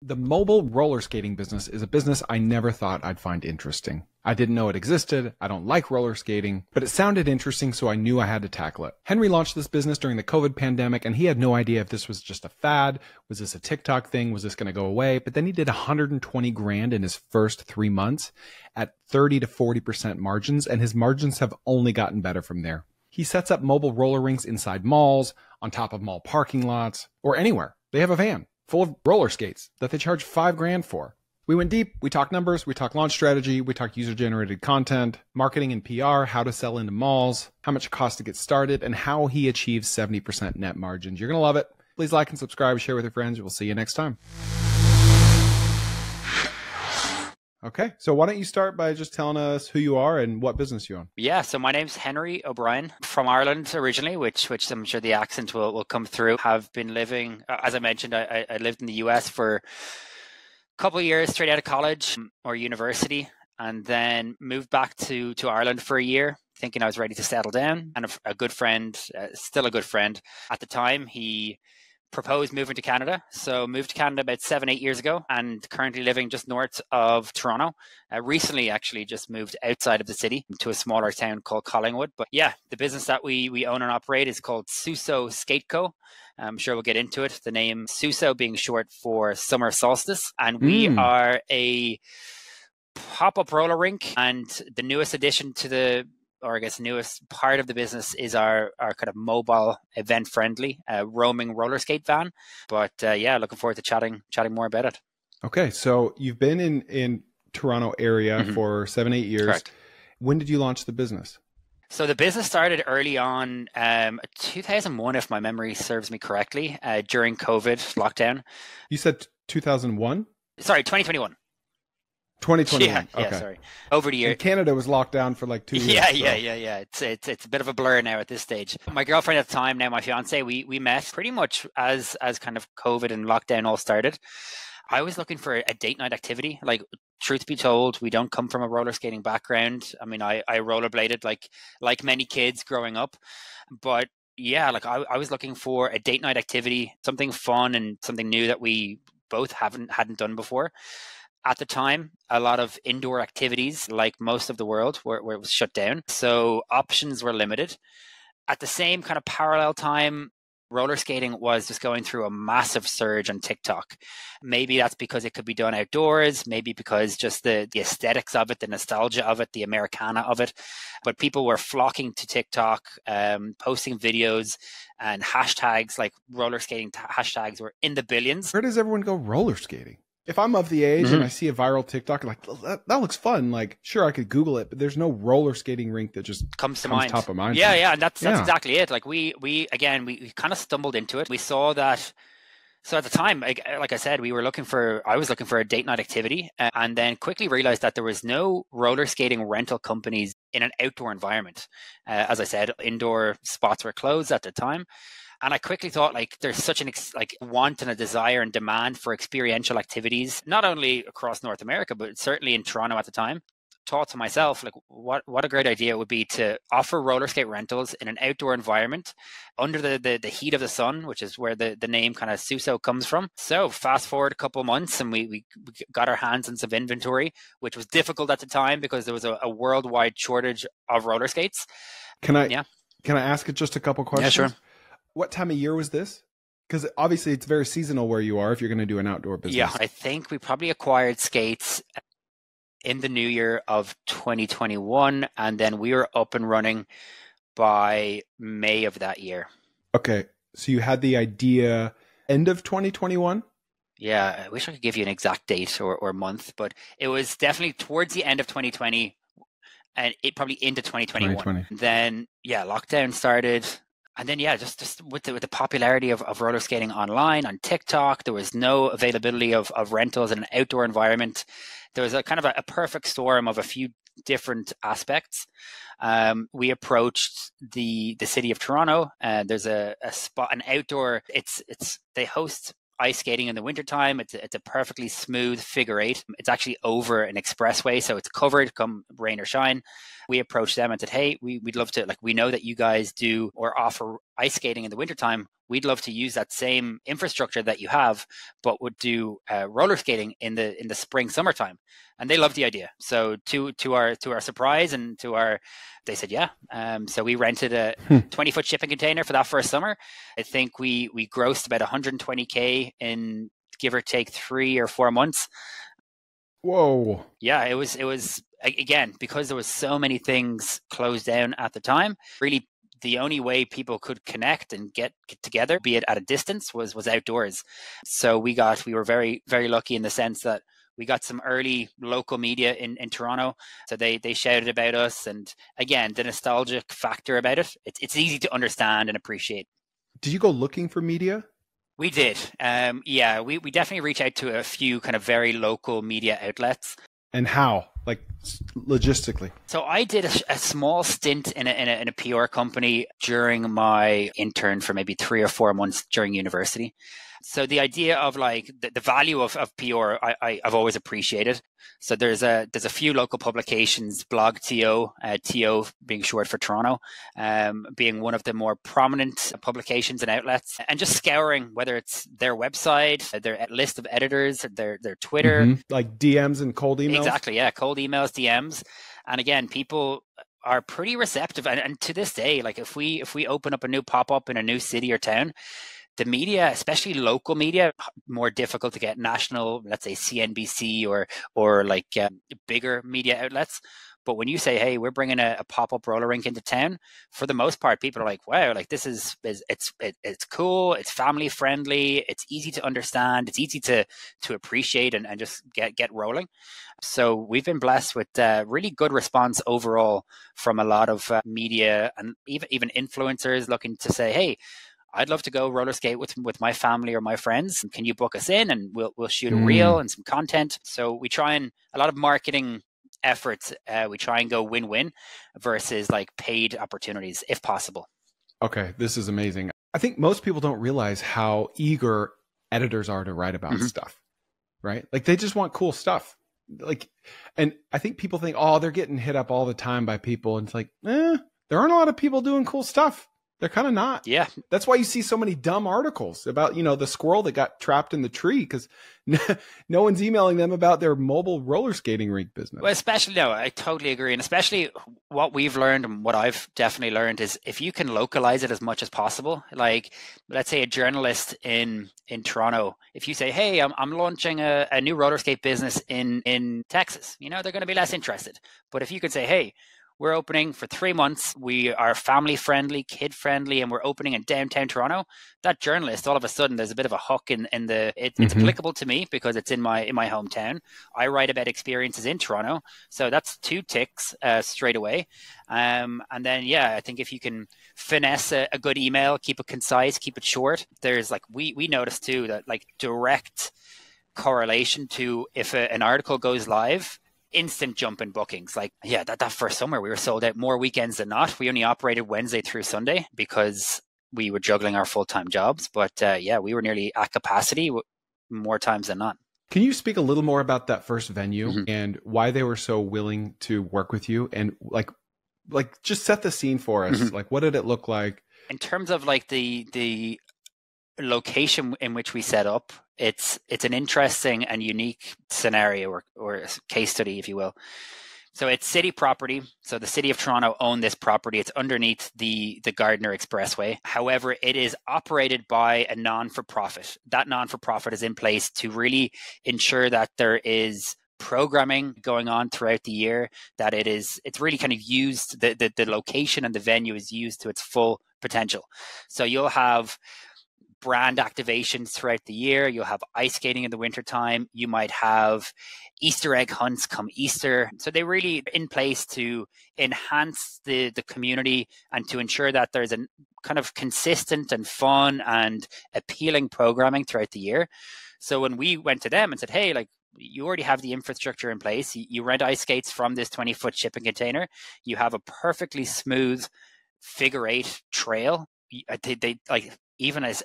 The mobile roller skating business is a business I never thought I'd find interesting. I didn't know it existed. I don't like roller skating, but it sounded interesting, so I knew I had to tackle it. Henry launched this business during the COVID pandemic, and he had no idea if this was just a fad. Was this a TikTok thing? Was this going to go away? But then he did 120 grand in his first 3 months at 30 to 40% margins, and his margins have only gotten better from there. He sets up mobile roller rinks inside malls, on top of mall parking lots, or anywhere. They have a van full of roller skates that they charge 5 grand for. We went deep. We talked numbers. We talked launch strategy. We talked user-generated content, marketing and PR, how to sell into malls, how much it costs to get started, and how he achieves 70% net margins. You're going to love it. Please like and subscribe, share with your friends. We'll see you next time. Okay, so why don't you start by just telling us who you are and what business you own? Yeah, so my name's Henry O'Brien, from Ireland originally, which I'm sure the accent will come through. Have been living, as I mentioned, I lived in the US for a couple of years straight out of college or university, and then moved back to Ireland for a year, thinking I was ready to settle down. And a good friend, still a good friend at the time, he proposed moving to Canada. So moved to Canada about 7-8 years ago, and currently living just north of Toronto. Recently actually just moved outside of the city to a smaller town called Collingwood. But yeah, the business that we own and operate is called SUSO Skate Co. I'm sure we'll get into it. The name SUSO being short for summer solstice. And we are a pop-up roller rink, and the newest addition to the, or I guess newest part of the business, is our kind of mobile, event-friendly roaming roller skate van. But yeah, looking forward to chatting more about it. Okay, so you've been in Toronto area for 7-8 years. Correct. When did you launch the business? So the business started early on, 2001, if my memory serves me correctly, during COVID lockdown. You said 2001? Sorry, 2021. 2021. Yeah, okay. Sorry. Over the year. And Canada was locked down for like 2 years. Yeah. It's a bit of a blur now at this stage. My girlfriend at the time, now my fiance, we met pretty much as kind of COVID and lockdown all started. I was looking for a date night activity. Like, truth be told, we don't come from a roller skating background. I mean, I rollerbladed like many kids growing up, but yeah, like I was looking for a date night activity, something fun and something new that we both hadn't done before. At the time, a lot of indoor activities, like most of the world, where it was shut down. So options were limited. At the same kind of parallel time, roller skating was just going through a massive surge on TikTok. Maybe that's because it could be done outdoors, maybe because just the aesthetics of it, the nostalgia of it, the Americana of it. But people were flocking to TikTok, posting videos, and hashtags like roller skating hashtags were in the billions. Where does everyone go roller skating? If I'm of the age and I see a viral TikTok, like, that looks fun. Like, sure, I could Google it, but there's no roller skating rink that just comes mind. Top of mind. Yeah, and that's exactly it. Like we kind of stumbled into it. We saw that. So at the time, like I said, I was looking for a date night activity, and then quickly realized that there was no roller skating rental companies in an outdoor environment. As I said, indoor spots were closed at the time. And I quickly thought, like, there's such an want and a desire and demand for experiential activities, not only across North America, but certainly in Toronto at the time. Thought to myself, like, what a great idea it would be to offer roller skate rentals in an outdoor environment under the heat of the sun, which is where the name kind of SUSO comes from. So fast forward a couple of months, and we got our hands on some inventory, which was difficult at the time because there was a worldwide shortage of roller skates. Can I ask it just a couple questions? Yeah, sure. What time of year was this? Because obviously it's very seasonal where you are if you're going to do an outdoor business. Yeah, I think we probably acquired skates in the new year of 2021, and then we were up and running by May of that year. Okay, so you had the idea end of 2021? Yeah, I wish I could give you an exact date or month, but it was definitely towards the end of 2020, and it probably into 2021. Then, yeah, lockdown started. And then, yeah, just with the popularity of roller skating online, on TikTok, there was no availability of rentals in an outdoor environment. There was a kind of a perfect storm of a few different aspects. We approached the city of Toronto. There's a spot, an outdoor. They host ice skating in the wintertime. It's a perfectly smooth figure eight. It's actually over an expressway, so it's covered come rain or shine. We approached them and said, hey, we'd love to, like, we know that you guys do or offer ice skating in the wintertime, we'd love to use that same infrastructure that you have, but would do roller skating in the spring, summertime. And they loved the idea. So to our surprise and they said, yeah. So we rented a 20-foot shipping container for that first summer. I think we grossed about 120K in give or take 3 or 4 months. Whoa. Yeah, it was again, because there was so many things closed down at the time, really the only way people could connect and get together, be it at a distance, was outdoors. So we were very, very lucky in the sense that we got some early local media in Toronto. So they shouted about us. And again, the nostalgic factor about it, it's easy to understand and appreciate. Did you go looking for media? We did. Yeah, we definitely reached out to a few kind of very local media outlets. And how? Like logistically? So I did a small stint in a PR company during my intern for maybe 3 or 4 months during university. So the idea of like the value of PR, I've always appreciated. So there's a few local publications, Blog TO, TO being short for Toronto, being one of the more prominent publications and outlets, and just scouring whether it's their website, their list of editors, their Twitter, like DMs and cold emails. Exactly, yeah, cold emails, DMs, and again, people are pretty receptive, and to this day, like if we open up a new pop-up in a new city or town, the media, especially local media, more difficult to get national, let's say CNBC or like bigger media outlets. But when you say, hey, we're bringing a pop-up roller rink into town, for the most part, people are like, wow, like this it's cool, it's family friendly, it's easy to understand, it's easy to appreciate and just get rolling. So we've been blessed with really good response overall from a lot of media and even influencers looking to say, hey, I'd love to go roller skate with my family or my friends. Can you book us in and we'll shoot a reel and some content? So we try and a lot of marketing efforts. We try and go win-win versus like paid opportunities if possible. Okay, this is amazing. I think most people don't realize how eager editors are to write about stuff, right? Like they just want cool stuff. Like, and I think people think, oh, they're getting hit up all the time by people. And it's like, there aren't a lot of people doing cool stuff. They're kind of not. Yeah. That's why you see so many dumb articles about, the squirrel that got trapped in the tree because no one's emailing them about their mobile roller skating rink business. Well, I totally agree. And especially what we've learned and what I've definitely learned is if you can localize it as much as possible, like let's say a journalist in Toronto, if you say, hey, I'm launching a new roller skate business in Texas, they're going to be less interested. But if you could say, hey, we're opening for 3 months. We are family friendly, kid friendly, and we're opening in downtown Toronto. That journalist, all of a sudden, there's a bit of a hook it's applicable to me because it's in my hometown. I write about experiences in Toronto, so that's 2 ticks straight away. And then, yeah, I think if you can finesse a good email, keep it concise, keep it short. There's like we noticed too that like direct correlation to if an article goes live. Instant jump in bookings. Like, yeah, that first summer we were sold out more weekends than not. We only operated Wednesday through Sunday because we were juggling our full-time jobs. But yeah, we were nearly at capacity more times than not. Can you speak a little more about that first venue and why they were so willing to work with you? And like just set the scene for us. Like, what did it look like? In terms of like the location in which we set up, it's an interesting and unique scenario or case study, if you will. So it's city property. So the city of Toronto owned this property. It's underneath the Gardiner Expressway. However, it is operated by a non-for-profit. That non-for-profit is in place to really ensure that there is programming going on throughout the year, that it's really kind of used, the location and the venue is used to its full potential. So you'll have brand activations throughout the year. You'll have ice skating in the wintertime. You might have Easter egg hunts come Easter. So they really in place to enhance the community and to ensure that there's a kind of consistent and fun and appealing programming throughout the year. So when we went to them and said, hey, like, you already have the infrastructure in place. You rent ice skates from this 20-foot shipping container. You have a perfectly smooth figure 8 trail. They like, even as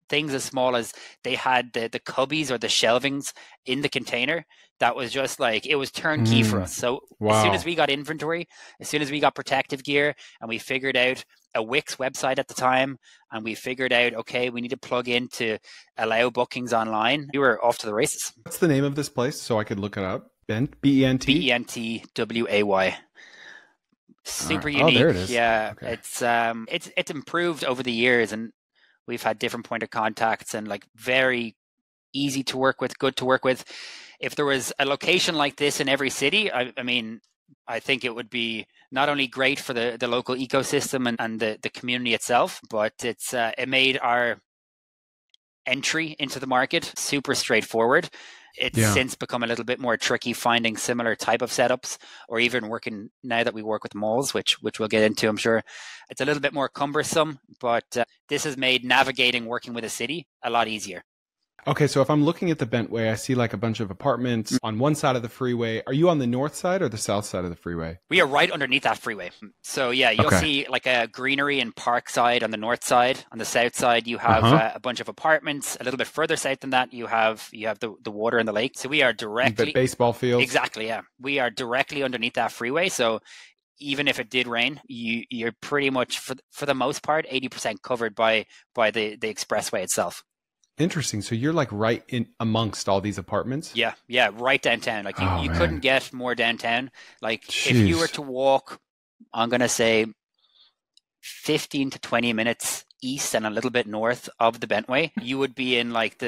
things as small as they had the cubbies or the shelvings in the container. That was just like, it was turnkey for us. So as soon as we got inventory, as soon as we got protective gear and we figured out a Wix website at the time, and we figured out, okay, we need to plug in to allow bookings online. We were off to the races. What's the name of this place so I could look it up? Bent? B-E-N-T? B-E-N-T-W-A-Y. Super right. unique. Oh, there it is. Yeah, Okay. it's improved over the years, and we've had different point of contacts, and like very easy to work with, good to work with. If there was a location like this in every city, I mean, I think it would be not only great for the local ecosystem and the community itself, but it made our entry into the market super straightforward. It's since become a little bit more tricky finding similar type of setups, or even working now that we work with malls, which we'll get into, I'm sure. It's a little bit more cumbersome, but this has made navigating working with a city a lot easier. Okay, so if I'm looking at the Bentway, I see like a bunch of apartments on one side of the freeway. Are you on the north side or the south side of the freeway? We are right underneath that freeway. So yeah, you'll see like a greenery and park side on the north side. On the south side, you have a bunch of apartments. A little bit further south than that, you have the water and the lake. So we are directly... baseball fields. Exactly, yeah. We are directly underneath that freeway. So even if it did rain, you're pretty much, for the most part, 80% covered by the expressway itself. Interesting. So you're like right in amongst all these apartments? Yeah, right downtown. Like you couldn't get more downtown. Like Jeez. If you were to walk, I'm going to say 15 to 20 minutes east and a little bit north of the Bentway, you would be in like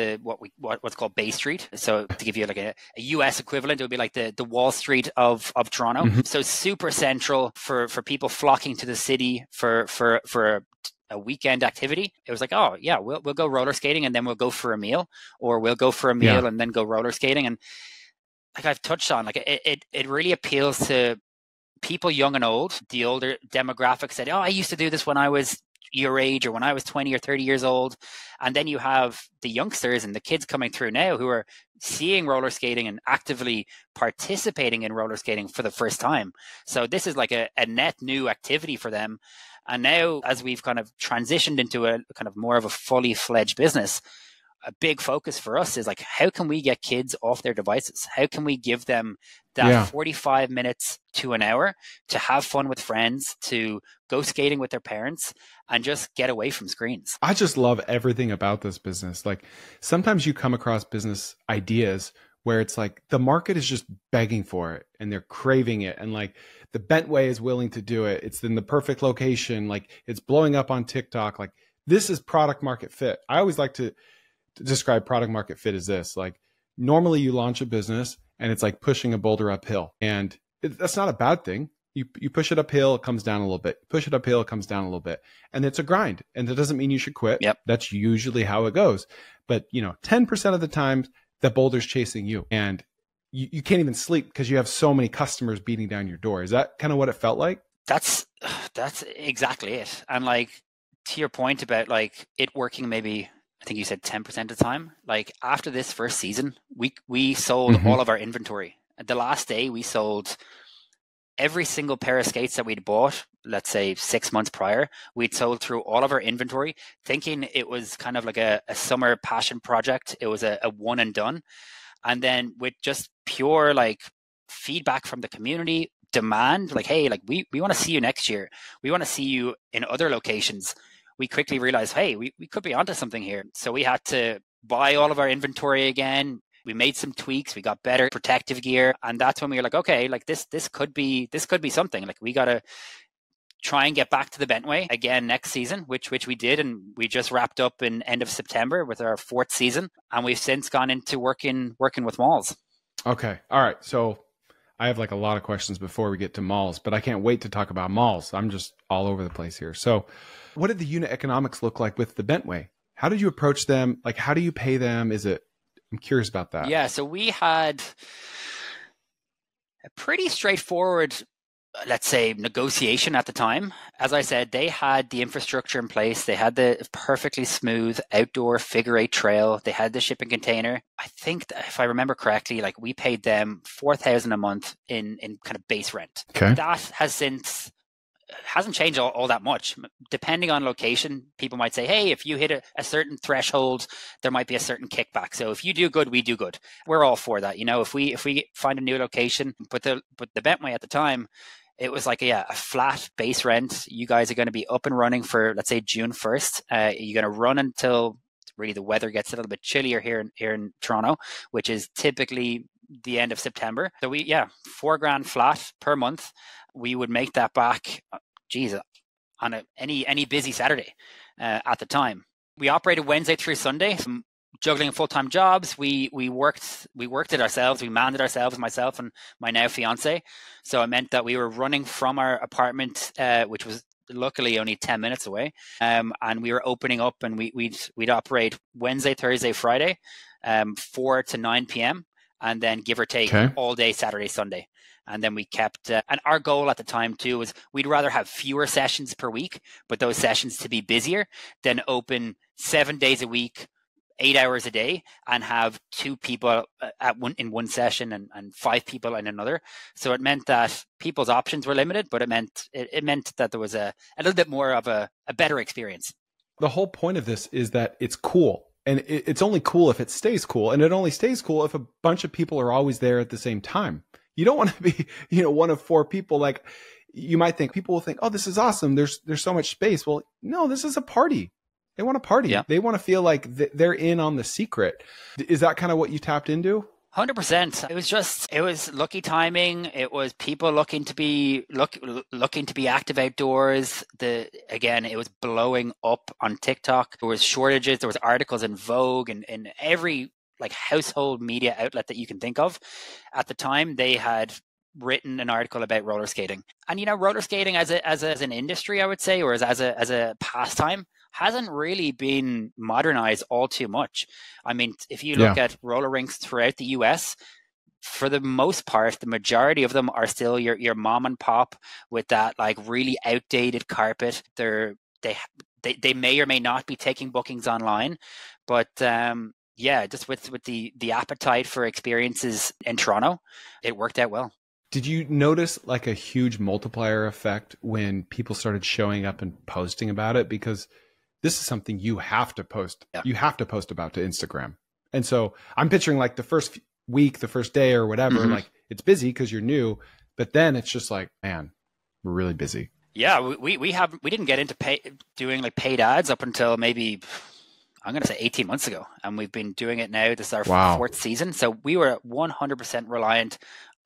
what's called Bay Street. So to give you like a US equivalent, it would be like the Wall Street of Toronto. Mm-hmm. So super central for people flocking to the city for a weekend activity. It was like, oh yeah, we'll go roller skating and then we'll go for a meal, or we'll go for a meal and then go roller skating. And like I've touched on, like it really appeals to people young and old. The older demographic said, oh, I used to do this when I was your age, or when I was 20 or 30 years old. And then you have the youngsters and the kids coming through now who are seeing roller skating and actively participating in roller skating for the first time. So this is like a net new activity for them. And now, as we've kind of transitioned into a kind of more of a fully fledged business, a big focus for us is like, how can we get kids off their devices? How can we give them that 45 minutes to an hour to have fun with friends, to go skating with their parents, and just get away from screens? I just love everything about this business. Like sometimes you come across business ideas where it's like the market is just begging for it and they're craving it. And like the Bentway is willing to do it. It's in the perfect location. Like it's blowing up on TikTok. Like this is product market fit. I always like to describe product market fit as this. Like normally you launch a business and it's like pushing a boulder uphill, and that's not a bad thing. You push it uphill, it comes down a little bit. Push it uphill, it comes down a little bit. And it's a grind. And that doesn't mean you should quit. Yep. That's usually how it goes. But 10% of the time the boulder's chasing you, and you can't even sleep because you have so many customers beating down your door. Is that kind of what it felt like? That's exactly it. And like to your point about like it working, maybe I think you said 10% of the time. Like after this first season, we sold all of our inventory. The last day we sold every single pair of skates that we'd bought, let's say 6 months prior. We'd sold through all of our inventory, thinking it was kind of like a summer passion project. It was a one and done. And then with just pure like feedback from the community, demand, like, hey, like we want to see you next year. We want to see you in other locations. We quickly realized, hey, we could be onto something here. So we had to buy all of our inventory again. We made some tweaks. We got better protective gear. And that's when we were like, okay, like this could be something. Like we got to try and get back to the Bentway again next season, which we did. And we just wrapped up in end of September with our 4th season. And we've since gone into working with malls. Okay. All right. So I have like a lot of questions before we get to malls, but I can't wait to talk about malls. I'm just all over the place here. So what did the unit economics look like with the Bentway? How did you approach them? Like, how do you pay them? I'm curious about that. Yeah. So we had a pretty straightforward, let's say, negotiation at the time. As I said, they had the infrastructure in place. They had the perfectly smooth outdoor figure 8 trail. They had the shipping container. I think that if I remember correctly, like we paid them $4,000 a month in kind of base rent. Okay. That hasn't changed all that much. Depending on location, people might say, hey, if you hit a certain threshold, there might be a certain kickback. So if you do good, we do good. We're all for that. If we find a new location, but the Bentway at the time, it was like a flat base rent. You guys are going to be up and running for, let's say, June 1st. You're going to run until really the weather gets a little bit chillier here in Toronto, which is typically the end of September. So $4,000 flat per month. We would make that back, on any busy Saturday at the time. We operated Wednesday through Sunday. Juggling full-time jobs, we worked it ourselves. We manned it ourselves, myself and my now fiance. So it meant that we were running from our apartment, which was luckily only 10 minutes away, and we were opening up, and we'd operate Wednesday, Thursday, Friday, 4 to 9 p.m. and then give or take all day Saturday, Sunday. And then we kept, and our goal at the time too was we'd rather have fewer sessions per week, but those sessions to be busier than open 7 days a week, 8 hours a day, and have 2 people in one session and 5 people in another. So it meant that people's options were limited, but it meant that there was a little bit more of a better experience. The whole point of this is that it's cool. And it's only cool if it stays cool. And it only stays cool if a bunch of people are always there at the same time. You don't want to be, one of 4 people. Like, you might think, people will think, oh, this is awesome. There's so much space. Well, no, this is a party. They want to party. Yeah. They want to feel like they're in on the secret. Is that kind of what you tapped into? 100%. It was lucky timing. It was people looking to be active outdoors. It was blowing up on TikTok. There was shortages. There was articles in Vogue and in every like household media outlet that you can think of. At the time, they had written an article about roller skating, and roller skating as an industry, I would say, or as a pastime, hasn't really been modernized all too much. I mean, if you look at roller rinks throughout the US, for the most part, the majority of them are still your mom and pop with that like really outdated carpet. They may or may not be taking bookings online, but just with the appetite for experiences in Toronto, it worked out well. Did you notice like a huge multiplier effect when people started showing up and posting about it? Because this is something you have to post. Yeah. You have to post about to Instagram. And so I'm picturing like the first week, the first day or whatever, like it's busy because you're new, but then it's just like, man, we're really busy. Yeah, we didn't get into doing like paid ads up until maybe, I'm going to say 18 months ago. And we've been doing it now. This is our 4th season. So we were 100% reliant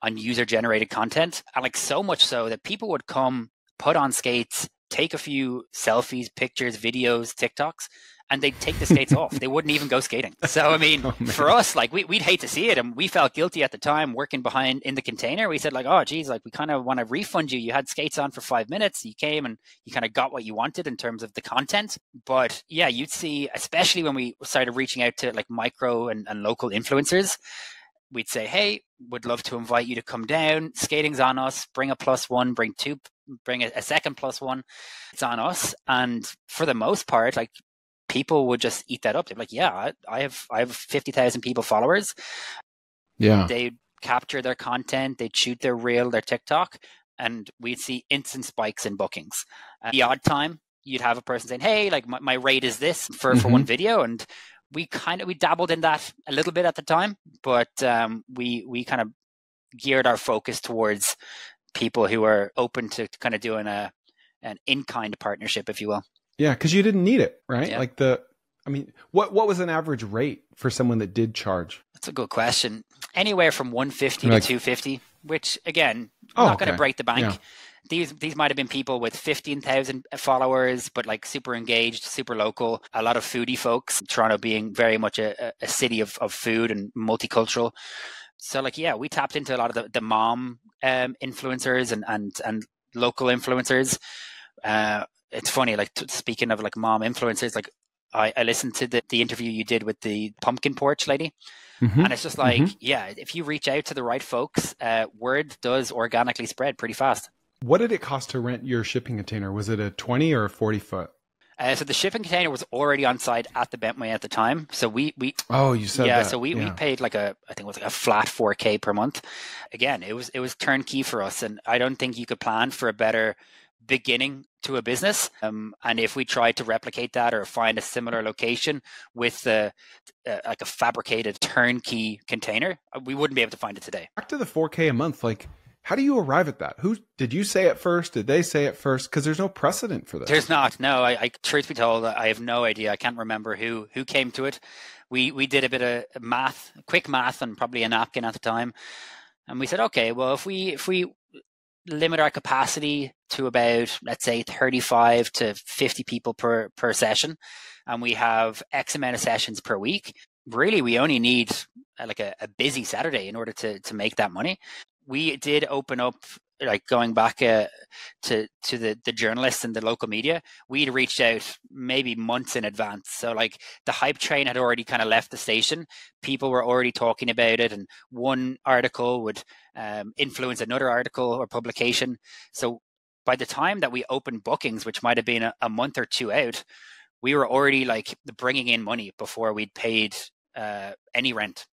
on user generated content. And like so much so that people would come, put on skates, take a few selfies, pictures, videos, TikToks, and they'd take the skates off. They wouldn't even go skating. So, I mean, for us, like we'd hate to see it. And we felt guilty at the time working behind in the container. We said like, oh, geez, like we kind of want to refund you. You had skates on for 5 minutes. You came and you kind of got what you wanted in terms of the content. But yeah, you'd see, especially when we started reaching out to like micro and local influencers, we'd say, hey, would love to invite you to come down. Skating's on us. Bring a +1, bring 2, bring a second +1. It's on us. And for the most part, like people would just eat that up. They're like, yeah, I have 50,000 people followers. Yeah. They'd capture their content. They'd shoot their reel, their TikTok, and we'd see instant spikes in bookings. At the odd time, you'd have a person saying, hey, like my rate is this for one video. And we dabbled in that a little bit at the time, but we kind of geared our focus towards people who are open to kind of doing an in-kind partnership, if you will. Yeah, because you didn't need it, right? Yeah. Like what was an average rate for someone that did charge? That's a good question. Anywhere from 150 to 250, which again, not going to break the bank. Yeah. These might have been people with 15,000 followers, but like super engaged, super local. A lot of foodie folks. Toronto being very much a city of food and multicultural. So like, yeah, we tapped into a lot of the mom influencers and local influencers. It's funny, like speaking of like mom influencers, like I listened to the interview you did with the pumpkin porch lady. And it's just like, yeah, if you reach out to the right folks, word does organically spread pretty fast. What did it cost to rent your shipping container? Was it a 20 or a 40 foot? So the shipping container was already on site at the Bentway at the time. So we you said that. So we paid like I think it was like a flat $4,000 per month. Again, it was turnkey for us, and I don't think you could plan for a better beginning to a business. And if we tried to replicate that or find a similar location with like a fabricated turnkey container, we wouldn't be able to find it today. Back to the $4,000 a month, like How do you arrive at that? Who did you say it first? Did they say it first? Because there's no precedent for this. There's not. No, I truth be told, I have no idea. I can't remember who came to it. We did a bit of math, quick math, and probably a napkin at the time, and we said, okay, well, if we limit our capacity to about, let's say, 35 to 50 people per session, and we have X amount of sessions per week, really we only need like a busy Saturday in order to make that money. We did open up, like going back to the journalists and the local media, we'd reached out maybe months in advance. So like the hype train had already kind of left the station. People were already talking about it, and one article would influence another article or publication. So by the time that we opened bookings, which might have been a month or two out, we were already like bringing in money before we'd paid any rent.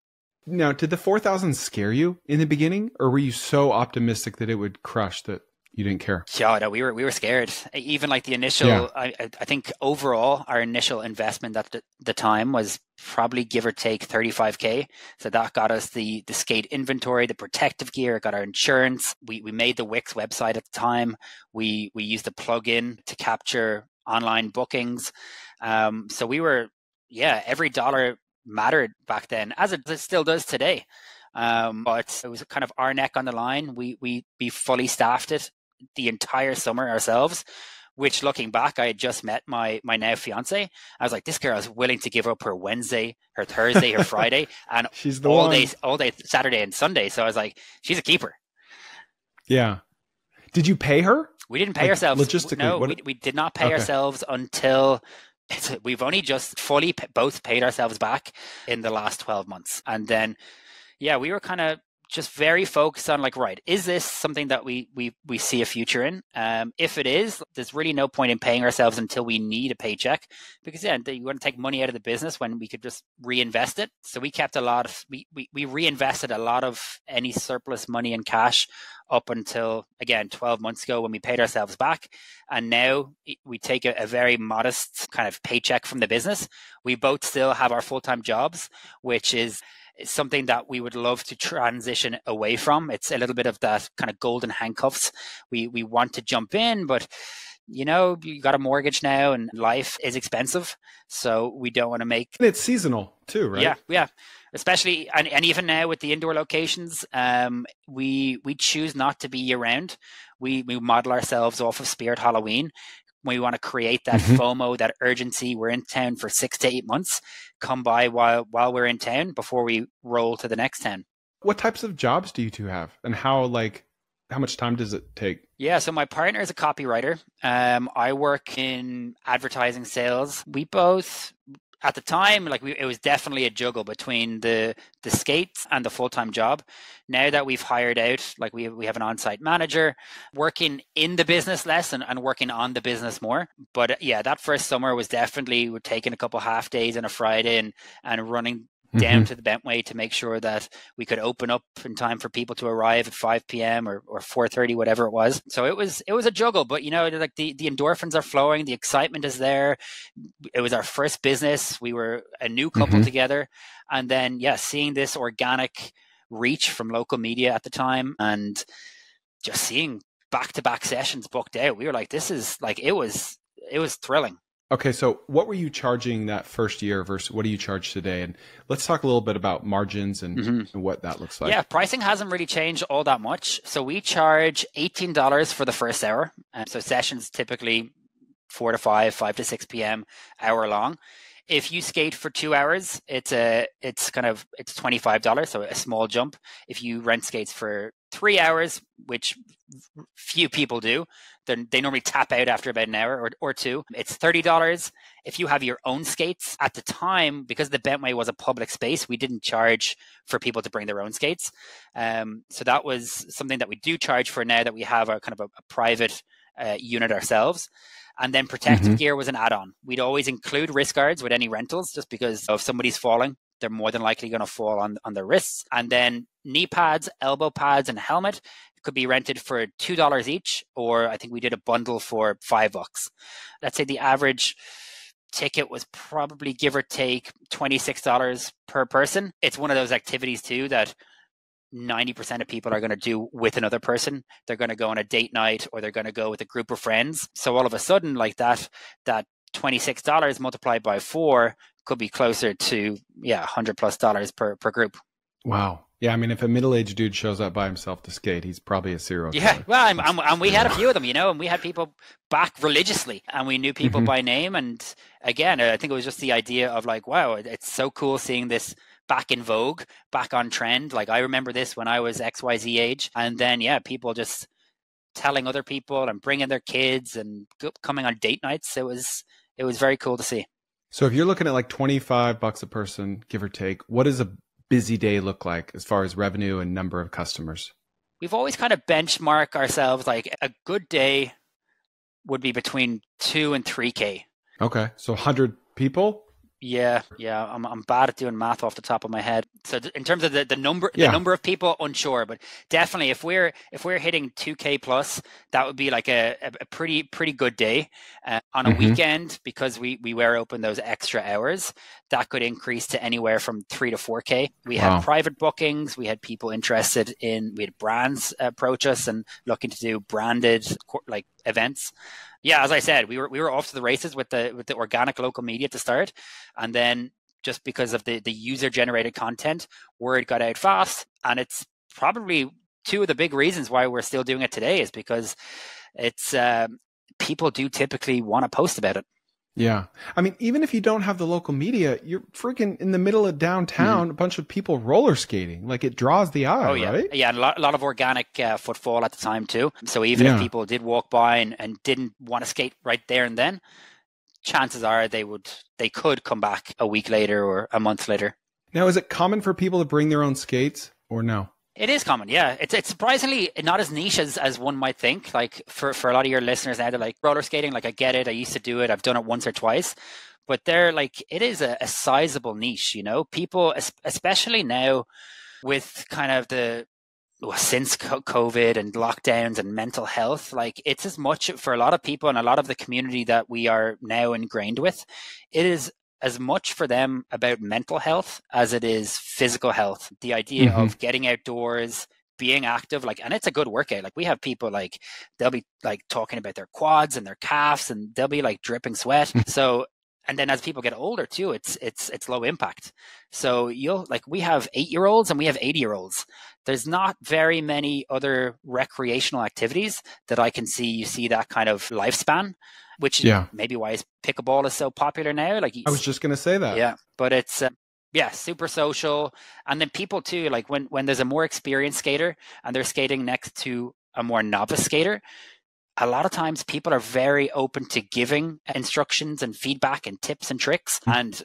Now, did the 4,000 scare you in the beginning, or were you so optimistic that it would crush that you didn't care? Yeah, no, we were scared. Even like the initial, yeah. I think overall our initial investment at the time was probably give or take 35K. So that got us the skate inventory, the protective gear, it got our insurance. We made the Wix website at the time. We used a plugin to capture online bookings. So we were, every dollar mattered back then, as it still does today. But it was kind of our neck on the line. We fully staffed it the entire summer ourselves, which looking back, I had just met my now fiance. I was like, this girl is willing to give up her Wednesday, her Thursday, her Friday, and she's the all day Saturday and Sunday. So I was like, she's a keeper. Yeah. Did you pay her? We didn't pay ourselves. Logistically, no, we did not pay ourselves until we've only just fully both paid ourselves back in the last 12 months. And then, we were kind of just very focused on like, right, is this something that we see a future in? If it is, there's really no point in paying ourselves until we need a paycheck, because you want to take money out of the business when we could just reinvest it. So we kept we reinvested a lot of any surplus money in cash up until, again, 12 months ago when we paid ourselves back. And now we take a very modest kind of paycheck from the business. We both still have our full-time jobs, which is something that we would love to transition away from. It's a little bit of that kind of golden handcuffs. We want to jump in, but you got a mortgage now and life is expensive. So we don't want to make... And it's seasonal too, right? Yeah. Especially, and even now with the indoor locations, we choose not to be year round. We model ourselves off of Spirit Halloween. We want to create that FOMO, that urgency. We're in town for 6 to 8 months. Come by while we're in town before we roll to the next town. What types of jobs do you two have, and how much time does it take? Yeah, so my partner is a copywriter. I work in advertising sales. We both, at the time, it was definitely a juggle between the skates and the full-time job. Now that we've hired out, we have an on-site manager, working in the business less and working on the business more. But that first summer was definitely, we're taking a couple half days and a Friday and running down to the Bentway to make sure that we could open up in time for people to arrive at 5 p.m. or 4:30, whatever it was. So it was a juggle, but the endorphins are flowing, the excitement is there. It was our first business. We were a new couple together. And then, seeing this organic reach from local media at the time and just seeing back-to-back sessions booked out, we were like, this is it was thrilling. Okay, so what were you charging that first year versus what do you charge today? And let's talk a little bit about margins and what that looks like. Yeah, pricing hasn't really changed all that much. So we charge $18 for the first hour. So sessions typically 4 to 5, 5 to 6 p.m., hour long. If you skate for 2 hours, it's $25, so a small jump. If you rent skates for 3 hours, which few people do, then they normally tap out after about an hour or two. It's $30. If you have your own skates, at the time, because the Bentway was a public space, we didn't charge for people to bring their own skates. So that was something that we do charge for now that we have a kind of a private unit ourselves. And then protective gear was an add-on. We'd always include wrist guards with any rentals, just because if somebody's falling, they're more than likely going to fall on their wrists. And then knee pads, elbow pads, and helmet could be rented for $2 each, or I think we did a bundle for $5. Let's say the average ticket was probably, give or take, $26 per person. It's one of those activities too that 90% of people are going to do with another person. They're going to go on a date night, or they're going to go with a group of friends. So all of a sudden, like that $26 multiplied by 4 could be closer to $100+ per group. Wow. Yeah, I mean, if a middle-aged dude shows up by himself to skate, he's probably a serial killer. Yeah, well, and we had a few of them, and we had people back religiously, and we knew people by name. And again, I think it was just the idea of like, wow, it's so cool seeing this back in vogue, back on trend. Like, I remember this when I was XYZ age, and then people just telling other people and bringing their kids and coming on date nights. It was very cool to see. So if you're looking at like $25 a person, give or take, what does a busy day look like as far as revenue and number of customers? We've always kind of benchmark ourselves, like a good day would be between 2 and 3K. Okay. So 100 people? Yeah. I'm bad at doing math off the top of my head. So in terms of the number of people, unsure, but definitely if we're hitting 2K plus, that would be like a pretty good day. On a weekend, because we were open those extra hours, that could increase to anywhere from 3 to 4K. We had private bookings. We had people interested we had brands approach us and looking to do branded like events. Yeah, as I said, we were off to the races with the organic local media to start, and then just because of the user generated content, word got out fast, and it's probably two of the big reasons why we're still doing it today is because it's people do typically want to post about it. Yeah. I mean, even if you don't have the local media, you're freaking in the middle of downtown, a bunch of people roller skating. Like, it draws the eye, right? Yeah, and a lot of organic footfall at the time too. So even if people did walk by and didn't want to skate right there and then, chances are they could come back a week later or a month later. Now, is it common for people to bring their own skates or no? It is common, yeah. It's surprisingly not as niche as one might think. Like for a lot of your listeners now, they're like, roller skating, like I get it. I used to do it. I've done it once or twice. But they're like, it is a sizable niche, People, especially now with kind of since COVID and lockdowns and mental health, like it's as much for a lot of people and a lot of the community that we are now ingrained with. It is as much for them about mental health as it is physical health. The idea of getting outdoors, being active, and it's a good workout. Like we have people like, they'll be like talking about their quads and their calves and they'll be like dripping sweat. So, and then as people get older too, it's low impact. So we have 8-year-olds and we have 80-year-olds. There's not very many other recreational activities that I can see. You see that kind of lifespan, which is maybe why pickleball is so popular now. Like I was just going to say that. Yeah, but it's super social. And then people too, like when there's a more experienced skater and they're skating next to a more novice skater, a lot of times people are very open to giving instructions and feedback and tips and tricks. And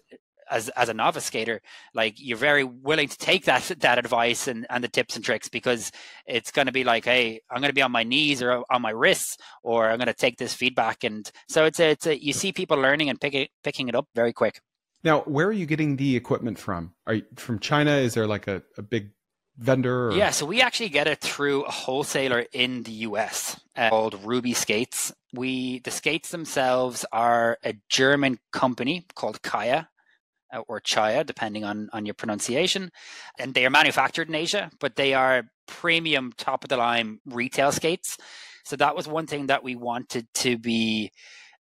as a novice skater, like you're very willing to take that advice and the tips and tricks, because it's going to be like, hey, I'm going to be on my knees or on my wrists, or I'm going to take this feedback. And so you see people learning and picking it up very quick. Now, where are you getting the equipment from? Are you from China? Is there like a big vendor? Yeah, so we actually get it through a wholesaler in the US called Ruby Skates. The skates themselves are a German company called Kaya, or Chaya, depending on your pronunciation. And they are manufactured in Asia, but they are premium, top-of-the-line retail skates. So that was one thing that we wanted to be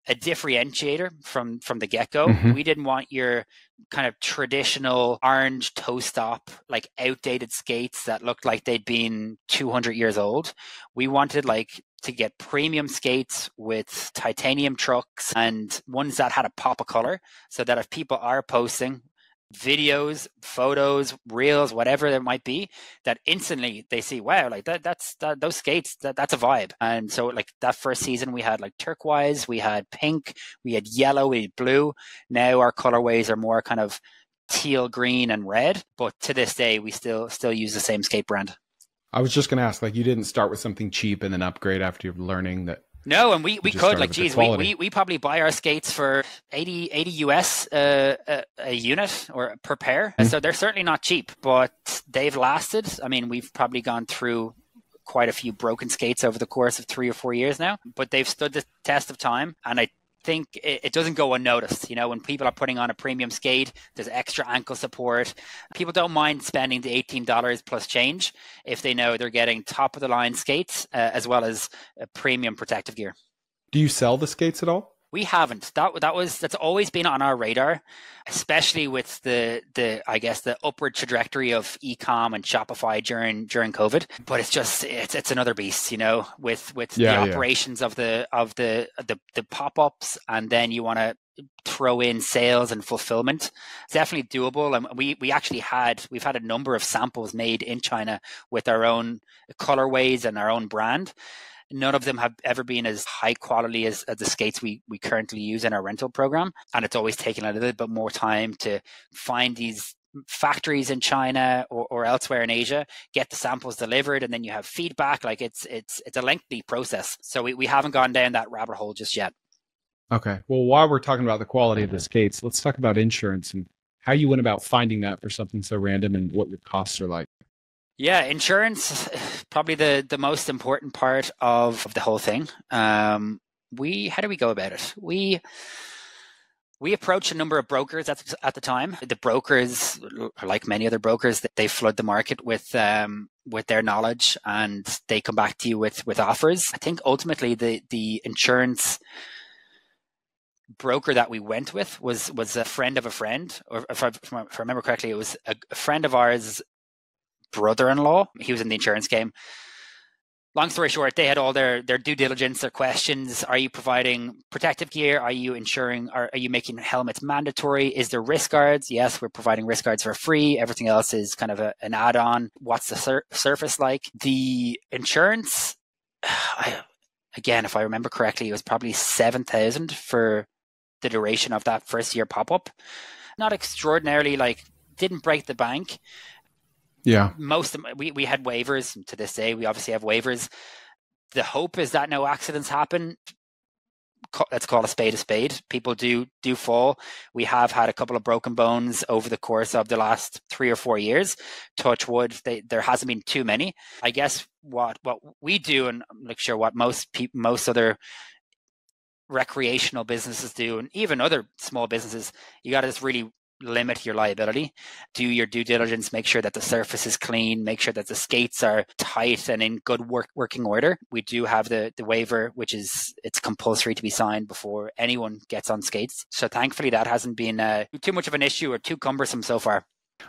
a differentiator from the get-go. We didn't want your kind of traditional orange toe stop, like outdated skates that looked like they'd been 200 years old. We wanted to get premium skates with titanium trucks and ones that had a pop of color, so that if people are posting videos, photos, reels, whatever it might be, that instantly they see, wow, like that's those skates, that's a vibe. And so like that first season we had like turquoise, we had pink, we had yellow, we had blue. Now our colorways are more kind of teal, green and red, but to this day we still use the same skate brand. I was just going to ask, like, you didn't start with something cheap and then upgrade after you're learning that. No, and we could, like, geez, we probably buy our skates for 80 US a unit or per pair. So they're certainly not cheap, but they've lasted. I mean, we've probably gone through quite a few broken skates over the course of 3 or 4 years now, but they've stood the test of time. And think it doesn't go unnoticed. You know, when people are putting on a premium skate, there's extra ankle support. People don't mind spending the $18 plus change if they know they're getting top of the line skates as well as premium protective gear. Do you sell the skates at all? We haven't. That's always been on our radar, especially with the I guess the upward trajectory of e-com and Shopify during COVID. But it's another beast, you know, with the operations of the pop-ups, and then you want to throw in sales and fulfillment. It's definitely doable, and we've had a number of samples made in China with our own colorways and our own brand. None of them have ever been as high quality as the skates we currently use in our rental program. And it's always taken a little bit more time to find these factories in China or elsewhere in Asia, get the samples delivered, and then you have feedback. Like it's a lengthy process. So we haven't gone down that rabbit hole just yet. Okay. Well, while we're talking about the quality of the skates, let's talk about insurance and how you went about finding that for something so random and what your costs are like. Yeah, insurance, probably the most important part of the whole thing. How do we go about it? We approached a number of brokers at the time. The brokers, like many other brokers, they flood the market with their knowledge, and they come back to you with offers. I think ultimately the insurance broker that we went with was a friend of a friend, or if I remember correctly, it was a friend of ours' brother-in-law. He was in the insurance game. Long story short, they had all their due diligence, their questions. Are you providing protective gear? Are you insuring? Are you making helmets mandatory? Is there wrist guards? Yes, we're providing wrist guards for free. Everything else is kind of an add-on. What's the surface like? The insurance, again, if I remember correctly, it was probably $7,000 for the duration of that first year pop-up. Not extraordinarily, didn't break the bank. Yeah. We had waivers. To this day, we obviously have waivers. The hope is that no accidents happen. Let's call a spade. People do fall. We have had a couple of broken bones over the course of the last 3 or 4 years. Touch wood, there hasn't been too many. I guess what we do, and I'm not sure what most other recreational businesses do, and even other small businesses, you got to just really limit your liability. Do your due diligence, make sure that the surface is clean, make sure that the skates are tight and in good working order. We do have the waiver, which it's compulsory to be signed before anyone gets on skates. So thankfully that hasn't been too much of an issue or too cumbersome so far.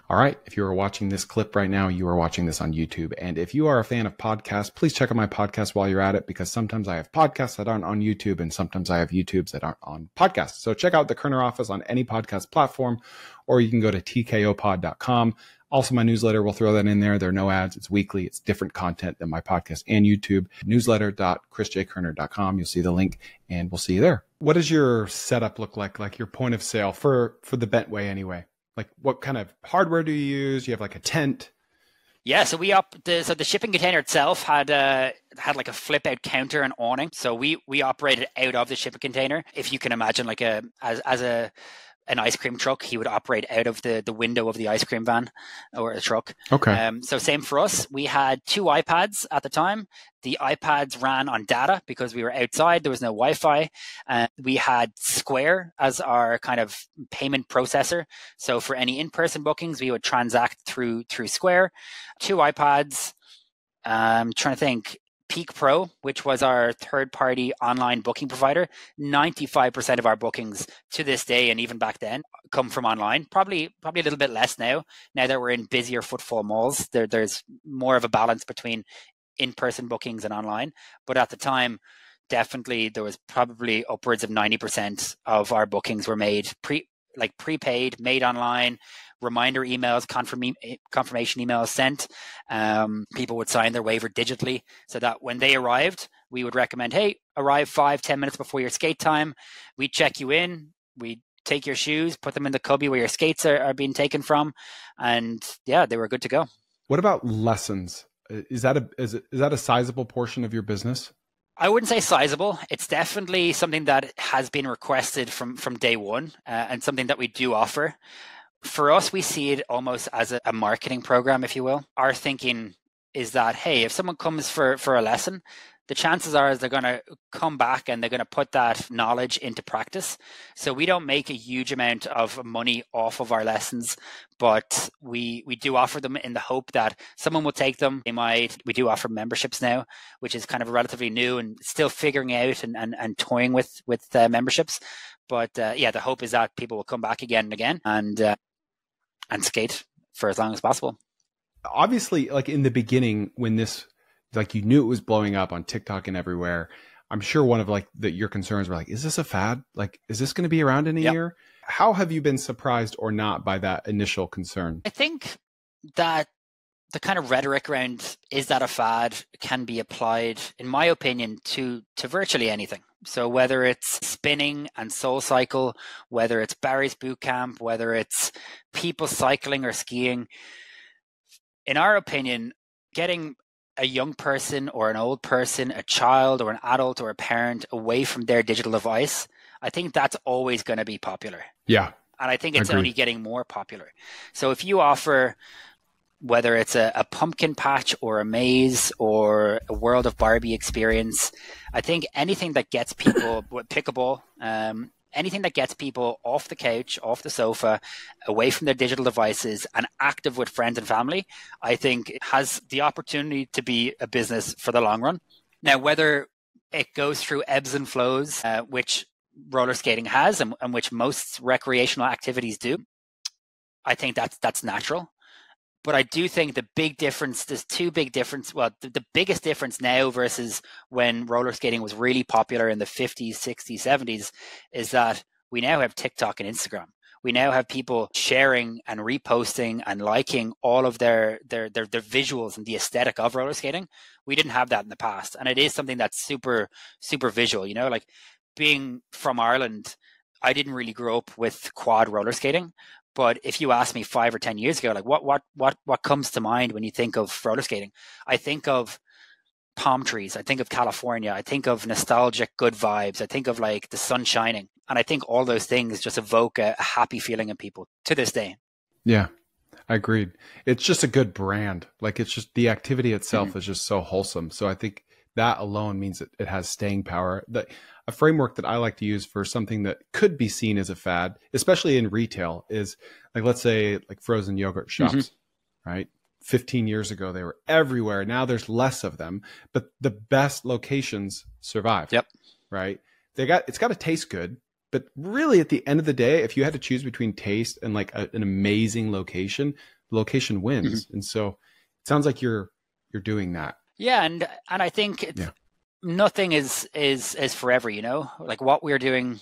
All right. If you are watching this clip right now, you are watching this on YouTube. And if you are a fan of podcasts, please check out my podcast while you're at it, because sometimes I have podcasts that aren't on YouTube and sometimes I have YouTubes that aren't on podcasts. So check out the Koerner Office on any podcast platform, or you can go to tkopod.com. Also, my newsletter, we'll throw that in there. There are no ads. It's weekly. It's different content than my podcast and YouTube. Newsletter.chrisjkoerner.com. You'll see the link and we'll see you there. What does your setup look like your point of sale for the Bentway anyway? Like, what kind of hardware do you use? You have like a tent? Yeah, so the shipping container itself had like a flip out counter and awning. So we operated out of the shipping container. If you can imagine, like an ice cream truck, he would operate out of the window of the ice cream van or a truck. Okay. So same for us. We had 2 iPads at the time. The iPads ran on data because we were outside. There was no Wi-Fi. We had Square as our kind of payment processor. So for any in-person bookings, we would transact through Square. 2 iPads. I'm trying to think. Peak Pro, which was our third-party online booking provider. 95% of our bookings to this day, and even back then, come from online. Probably a little bit less now. Now that we're in busier footfall malls, there's more of a balance between in-person bookings and online. But at the time, definitely there was probably upwards of 90% of our bookings were made prepaid, made online. Reminder emails, confirmation emails sent. People would sign their waiver digitally so that when they arrived, we would recommend, hey, arrive 5-10 minutes before your skate time. We check you in. We take your shoes, put them in the cubby where your skates are being taken from. And yeah, they were good to go. What about lessons? Is that a sizable portion of your business? I wouldn't say sizable. It's definitely something that has been requested from day one, and something that we do offer. For us, we see it almost as a marketing program, if you will. Our thinking is that, hey, if someone comes for a lesson, the chances are is they're going to come back and they're going to put that knowledge into practice. So we don't make a huge amount of money off of our lessons, but we do offer them in the hope that someone will take them. We do offer memberships now, which is kind of relatively new and still figuring out and toying with memberships. But yeah, the hope is that people will come back again and again and skate for as long as possible. Obviously, like in the beginning, when this, like you knew it was blowing up on TikTok and everywhere, I'm sure one of like your concerns were like, is this a fad? Like, is this going to be around in a year? How have you been surprised or not by that initial concern? I think that the kind of rhetoric around is that a fad can be applied, in my opinion, to virtually anything. So whether it's spinning and Soul Cycle, whether it's Barry's Bootcamp, whether it's people cycling or skiing, in our opinion, getting a young person or an old person, a child or an adult or a parent away from their digital device, I think that's always going to be popular. Yeah. And I think it's only getting more popular. So if you offer, whether it's a pumpkin patch or a maze or a World of Barbie experience, I think anything that gets people with pickleball, anything that gets people off the couch, off the sofa, away from their digital devices and active with friends and family, I think it has the opportunity to be a business for the long run. Now, whether it goes through ebbs and flows, which roller skating has and which most recreational activities do, I think that's natural. But I do think the big difference, there's two big differences. Well, the biggest difference now versus when roller skating was really popular in the 50s, 60s, 70s is that we now have TikTok and Instagram. We now have people sharing and reposting and liking all of their visuals and the aesthetic of roller skating. We didn't have that in the past. And it is something that's super, super visual, you know, like being from Ireland, I didn't really grow up with quad roller skating. But if you asked me 5 or 10 years ago, like what comes to mind when you think of roller skating? I think of palm trees. I think of California. I think of nostalgic good vibes. I think of like the sun shining. And I think all those things just evoke a happy feeling in people to this day. Yeah, I agreed. It's just a good brand. Like it's just the activity itself is just so wholesome. So I think that alone means that it has staying power. A framework that I like to use for something that could be seen as a fad, especially in retail, is like, let's say like frozen yogurt shops, right? 15 years ago, they were everywhere. Now there's less of them, but the best locations survive. Yep. Right. It's got to taste good, but really at the end of the day, if you had to choose between taste and like an amazing location, the location wins. And so it sounds like you're doing that. Yeah. And I think nothing is forever, you know, like what we're doing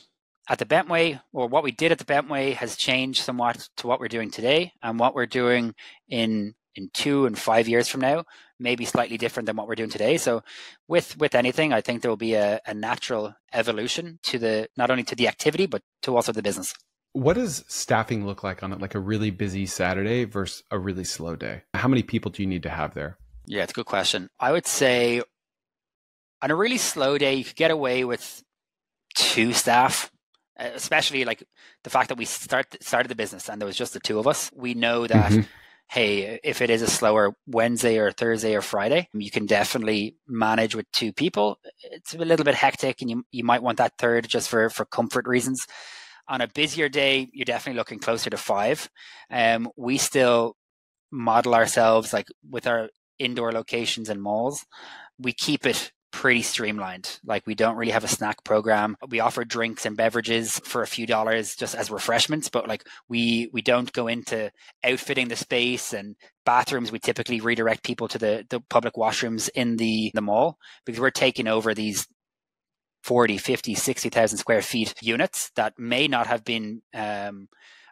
at the Bentway or what we did at the Bentway has changed somewhat to what we're doing today, and what we're doing in 2 and 5 years from now may be slightly different than what we're doing today. So with anything, I think there will be a natural evolution to not only to the activity, but to also the business. What does staffing look like on like a really busy Saturday versus a really slow day? How many people do you need to have there? Yeah, it's a good question. I would say on a really slow day, you could get away with 2 staff, especially like the fact that we started the business and there was just the 2 of us. We know that, hey, if it is a slower Wednesday or Thursday or Friday, you can definitely manage with 2 people. It's a little bit hectic and you might want that third just for comfort reasons. On a busier day, you're definitely looking closer to 5. We still model ourselves like with our indoor locations and malls. We keep it pretty streamlined. Like we don't really have a snack program. We offer drinks and beverages for a few dollars just as refreshments, but like we don't go into outfitting the space and bathrooms. We typically redirect people to the public washrooms in the mall, because we're taking over these 40, 50, 60,000 square feet units that may not have been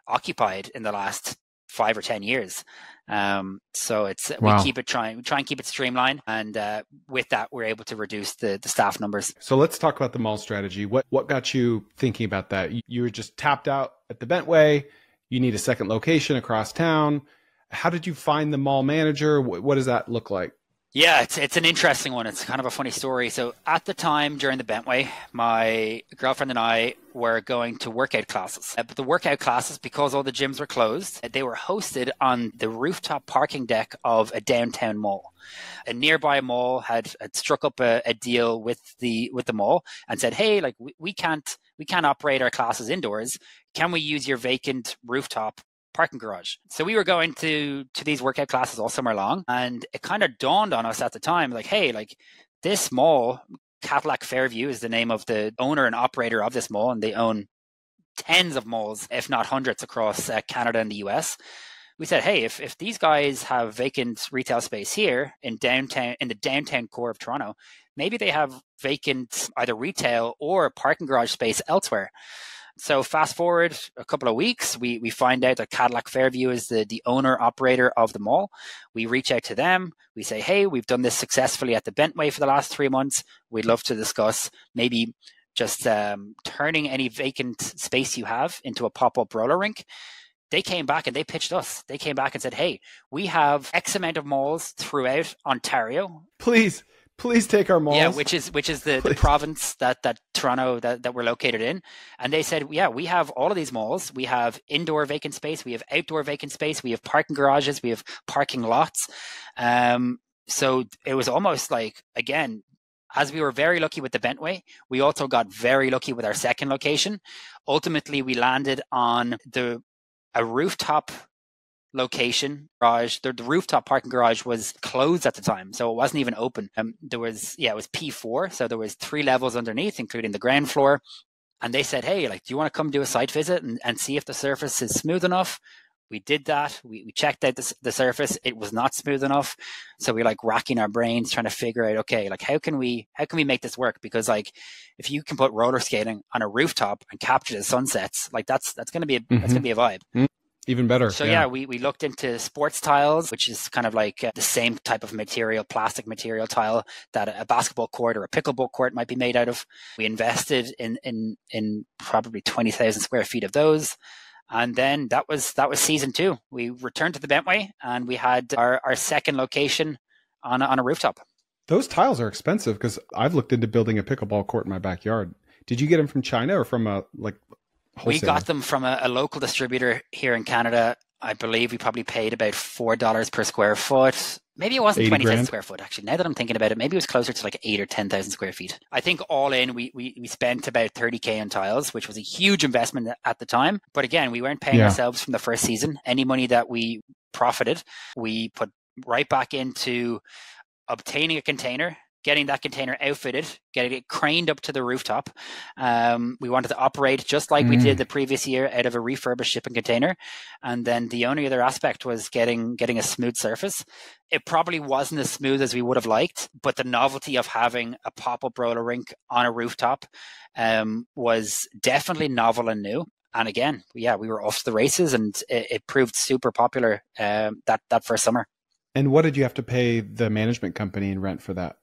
occupied in the last 5 or 10 years. So we try and keep it streamlined, and with that we're able to reduce the staff numbers. So let's talk about the mall strategy. What got you thinking about that? You were just tapped out at the Bentway. You need a second location across town. How did you find the mall manager? What does that look like? Yeah, it's an interesting one. It's kind of a funny story. So at the time during the Bentway, my girlfriend and I were going to workout classes. But the workout classes, because all the gyms were closed, they were hosted on the rooftop parking deck of a downtown mall. A nearby mall had struck up a deal with the mall and said, "Hey, like we can't operate our classes indoors. Can we use your vacant rooftop parking garage?" So we were going to these workout classes all summer long, and it kind of dawned on us at the time, like, hey, like this mall, Cadillac Fairview is the name of the owner and operator of this mall, and they own tens of malls, if not hundreds, across Canada and the US. We said, hey, if these guys have vacant retail space here in the downtown core of Toronto, maybe they have vacant either retail or parking garage space elsewhere. So fast forward a couple of weeks, we find out that Cadillac Fairview is the owner operator of the mall. We reach out to them. We say, hey, we've done this successfully at the Bentway for the last 3 months. We'd love to discuss maybe just turning any vacant space you have into a pop-up roller rink. They came back and they pitched us. They came back and said, hey, we have X amount of malls throughout Ontario. Please take our malls. Yeah, which is the province that Toronto that we're located in. And they said, yeah, we have all of these malls. We have indoor vacant space. We have outdoor vacant space. We have parking garages. We have parking lots. So it was almost like, again, as we were very lucky with the Bentway, we also got very lucky with our second location. Ultimately, we landed on a rooftop location garage. The rooftop parking garage was closed at the time, so it wasn't even open. It was P4, so there was 3 levels underneath, including the ground floor. And they said, hey, like, do you want to come do a site visit and see if the surface is smooth enough? We did that. We checked out the surface. It was not smooth enough. So we like racking our brains trying to figure out, okay, like how can we make this work? Because like if you can put roller skating on a rooftop and capture the sunsets, like that's going to be that's going to be a vibe. Mm-hmm. Even better. So yeah, we looked into sports tiles, which is kind of like the same type of material, plastic material tile that a basketball court or a pickleball court might be made out of. We invested in probably 20,000 square feet of those. And then that was season 2. We returned to the Bentway and we had our second location on a rooftop. Those tiles are expensive because I've looked into building a pickleball court in my backyard. Did you get them from China or from wholesaler? We got them from a local distributor here in Canada. I believe we probably paid about $4 per square foot. Maybe it wasn't 20,000 square foot, actually. Now that I'm thinking about it, maybe it was closer to like 8 or 10,000 square feet. I think all in, we spent about 30K on tiles, which was a huge investment at the time. But again, we weren't paying ourselves from the first season. Any money that we profited, we put right back into obtaining a container, getting that container outfitted, getting it craned up to the rooftop. We wanted to operate just like we did the previous year out of a refurbished shipping container. And then the only other aspect was getting a smooth surface. It probably wasn't as smooth as we would have liked, but the novelty of having a pop-up roller rink on a rooftop was definitely novel and new. And again, we were off to the races, and it proved super popular that first summer. And what did you have to pay the management company in rent for that?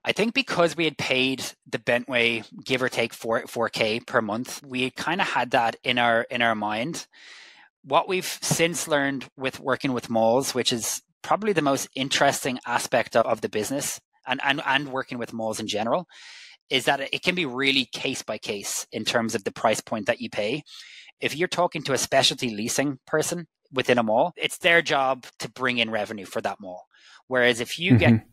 I think because we had paid the Bentway, give or take 4K per month, we kind of had that in our mind. What we've since learned with working with malls, which is probably the most interesting aspect of the business and working with malls in general, is that it can be really case by case in terms of the price point that you pay. If you're talking to a specialty leasing person within a mall, it's their job to bring in revenue for that mall. Whereas if you get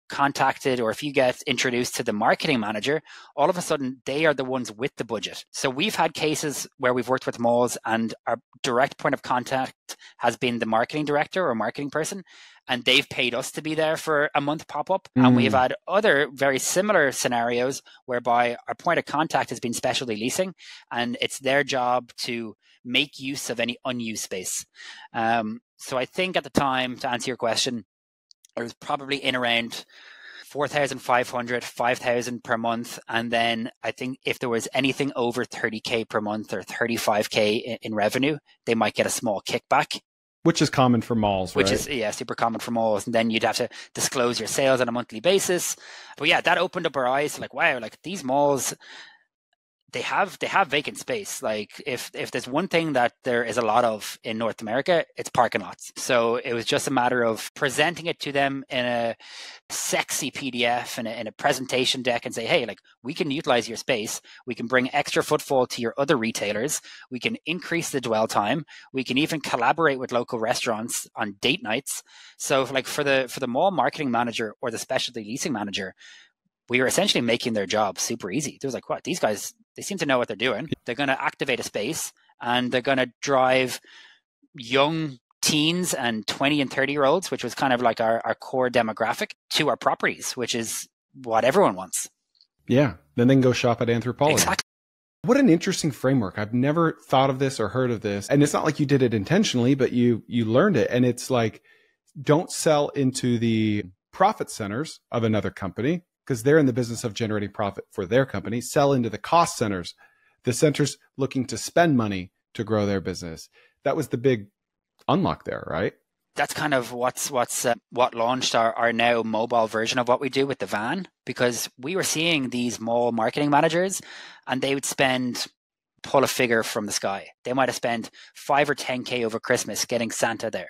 contacted or if you get introduced to the marketing manager, all of a sudden they are the ones with the budget. So we've had cases where we've worked with malls and our direct point of contact has been the marketing director or marketing person, and they've paid us to be there for a month pop-up. And we've had other very similar scenarios whereby our point of contact has been specialty leasing, and it's their job to make use of any unused space. So I think at the time, to answer your question, it was probably in around 4,500, 5,000 per month. And then I think if there was anything over 30K per month or 35K in revenue, they might get a small kickback. Which is common for malls, right? Which is, super common for malls. And then you'd have to disclose your sales on a monthly basis. But yeah, that opened up our eyes. Like, wow, like these malls, they have vacant space. Like if there's one thing that there is a lot of in North America, it's parking lots. So it was just a matter of presenting it to them in a sexy PDF and a presentation deck and say, hey, like we can utilize your space. We can bring extra footfall to your other retailers. We can increase the dwell time. We can even collaborate with local restaurants on date nights. So like for the mall marketing manager or the specialty leasing manager, we were essentially making their job super easy. It was like, what, these guys, they seem to know what they're doing. They're going to activate a space and they're going to drive young teens and 20 and 30-year-olds, which was kind of like our core demographic, to our properties, which is what everyone wants. Yeah. Then they can go shop at Anthropologie. Exactly. What an interesting framework. I've never thought of this or heard of this. And it's not like you did it intentionally, but you learned it. And it's like, don't sell into the profit centers of another company, because they're in the business of generating profit for their company. Sell into the cost centers, the centers looking to spend money to grow their business. That was the big unlock there, right? That's kind of what launched our now mobile version of what we do with the van, because we were seeing these mall marketing managers and they would pull a figure from the sky. They might have spent 5 or 10K over Christmas getting Santa there.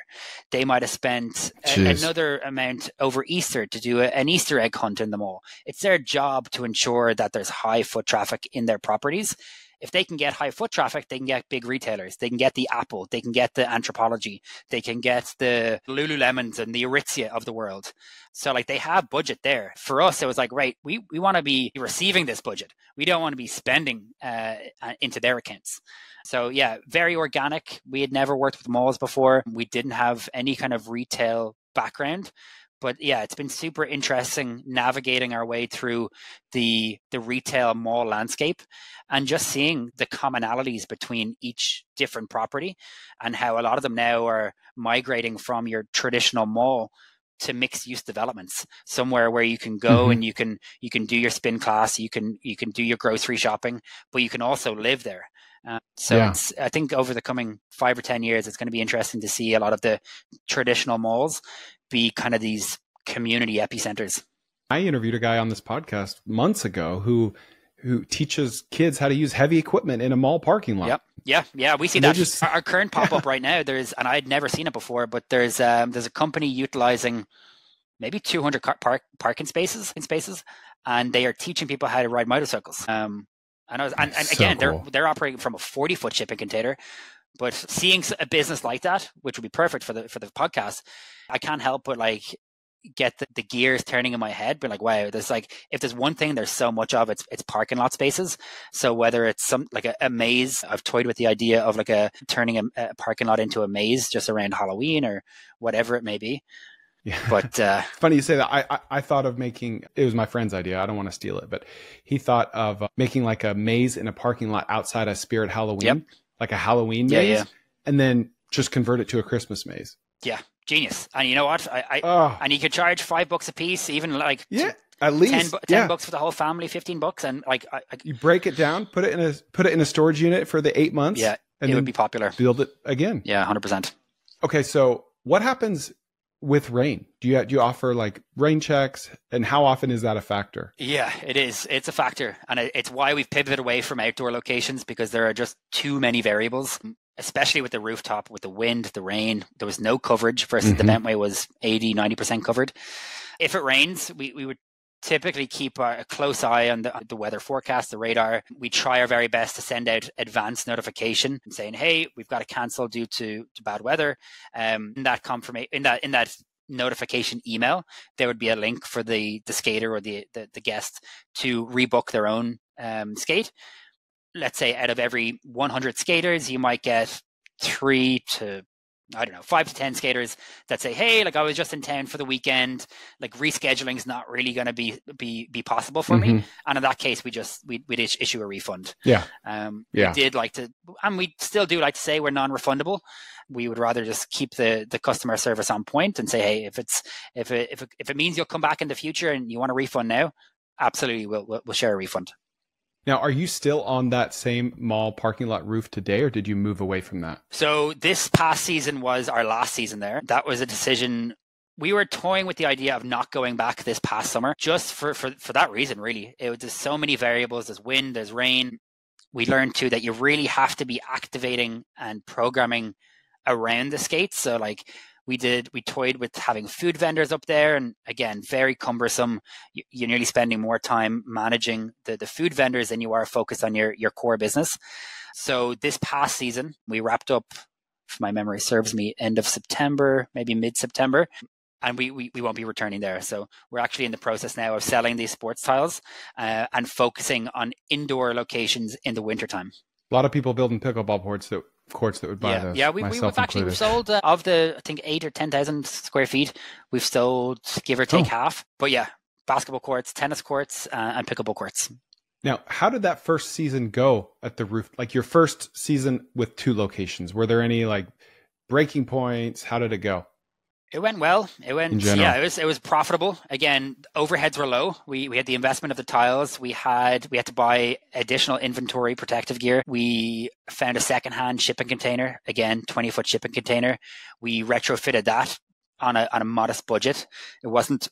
They might have spent another amount over Easter to do an Easter egg hunt in the mall. It's their job to ensure that there's high foot traffic in their properties. If they can get high foot traffic, they can get big retailers. They can get the Apple. They can get the Entrepreneurship. They can get the Lululemons and the Aritzia of the world. So like they have budget there. For us, it was like, right, we want to be receiving this budget. We don't want to be spending into their accounts. So yeah, very organic. We had never worked with malls before. We didn't have any kind of retail background. But yeah, it's been super interesting navigating our way through the retail mall landscape and just seeing the commonalities between each different property and how a lot of them now are migrating from your traditional mall to mixed use developments, somewhere where you can go and you can do your spin class, you can do your grocery shopping, but you can also live there. It's, I think over the coming 5 or 10 years, it's going to be interesting to see a lot of the traditional malls be kind of these community epicenters. I interviewed a guy on this podcast months ago who teaches kids how to use heavy equipment in a mall parking lot. Yep. Yeah. We see that. Our current pop-up right now, and I'd never seen it before, but there's a company utilizing maybe 200 parking spaces, and they are teaching people how to ride motorcycles. And again, cool. They're operating from a 40-foot shipping container. But seeing a business like that, which would be perfect for the podcast, I can't help but like get the gears turning in my head. But like, wow, there's like, if there's one thing there's so much of, it's parking lot spaces. So whether it's some like a maze, I've toyed with the idea of like turning a parking lot into a maze just around Halloween or whatever it may be. Yeah. But funny you say that. I thought of making, it was my friend's idea. I don't want to steal it, but he thought of making like a maze in a parking lot outside of Spirit Halloween. Yep. Like a Halloween maze, and then just convert it to a Christmas maze. Yeah, genius. And you know what? And you could charge $5 a piece, even like at least 10 bucks for the whole family, $15, and like you break it down, put it in a storage unit for the 8 months. Yeah, and it would be popular. Build it again. Yeah, 100%. Okay, so what happens with rain? Do you offer like rain checks, and how often is that a factor? Yeah, it is. It's a factor. And it's why we've pivoted away from outdoor locations, because there are just too many variables, especially with the rooftop, with the wind, the rain. There was no coverage versus the Bentway was 80-90% covered. If it rains, we would typically keep a close eye on the weather forecast, the radar. We try our very best to send out advance notification saying, hey, we've got to cancel due to bad weather. In that notification email, there would be a link for the skater or the guest to rebook their own skate. Let's say out of every 100 skaters, you might get 5 to 10 skaters that say, hey, like I was just in town for the weekend, like rescheduling is not really going to be possible for me. And in that case, we'd issue a refund. We did like to, and we still do like to say we're non-refundable. We would rather just keep the customer service on point and say, hey, if it means you'll come back in the future and you want a refund now, absolutely, we'll share a refund. Now, are you still on that same mall parking lot roof today, or did you move away from that? So this past season was our last season there. That was a decision. We were toying with the idea of not going back this past summer, just for that reason, really. It was just so many variables. There's wind, there's rain. We learned too that you really have to be activating and programming around the skates. So like We toyed with having food vendors up there, and again, very cumbersome. You're nearly spending more time managing the food vendors than you are focused on your core business. So this past season, we wrapped up, if my memory serves me, end of September, maybe mid-September. And we won't be returning there. So we're actually in the process now of selling these sports tiles and focusing on indoor locations in the wintertime. A lot of people building pickleball courts that would buy those. Yeah, we've sold of the, I think, 8,000 or 10,000 square feet. We've sold, give or take, half. But yeah, basketball courts, tennis courts, and pickleball courts. Now, how did that first season go at the roof? Like your first season with 2 locations, were there any like breaking points? How did it go? It went well. It was profitable. Again, overheads were low. We had the investment of the tiles. We had to buy additional inventory, protective gear. We found a secondhand shipping container, again, 20-foot shipping container. We retrofitted that on a modest budget. It wasn't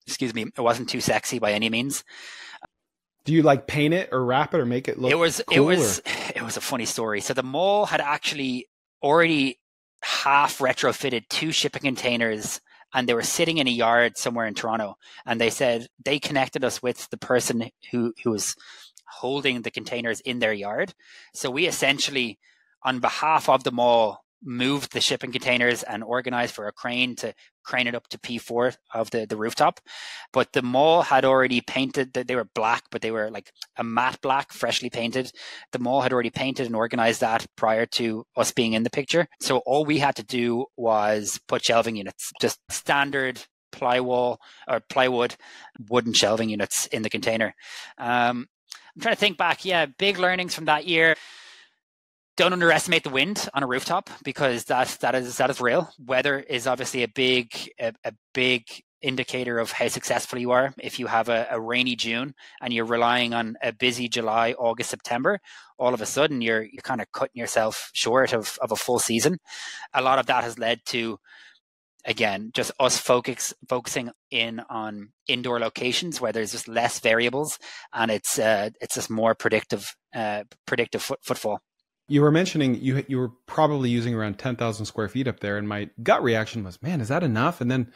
too sexy by any means. Do you like paint it or wrap it or make it look cool? It was a funny story. So the mall had actually already half retrofitted 2 shipping containers, and they were sitting in a yard somewhere in Toronto. And they said they connected us with the person who was holding the containers in their yard. So we essentially, on behalf of the mall, moved the shipping containers and organized for a crane to crane it up to P4 of the rooftop. But the mall had already painted, they were black, but they were like a matte black, freshly painted. The mall had already painted and organized that prior to us being in the picture. So all we had to do was put shelving units, just standard plywood wooden shelving units in the container. I'm trying to think back. Yeah, big learnings from that year. Don't underestimate the wind on a rooftop, because that is real. Weather is obviously a big indicator of how successful you are. If you have a rainy June and you're relying on a busy July, August, September, all of a sudden you're kind of cutting yourself short of a full season. A lot of that has led to, again, just us focusing in on indoor locations where there's just less variables, and it's just more predictive footfall. You were mentioning you were probably using around 10,000 square feet up there, and my gut reaction was, man, is that enough? And then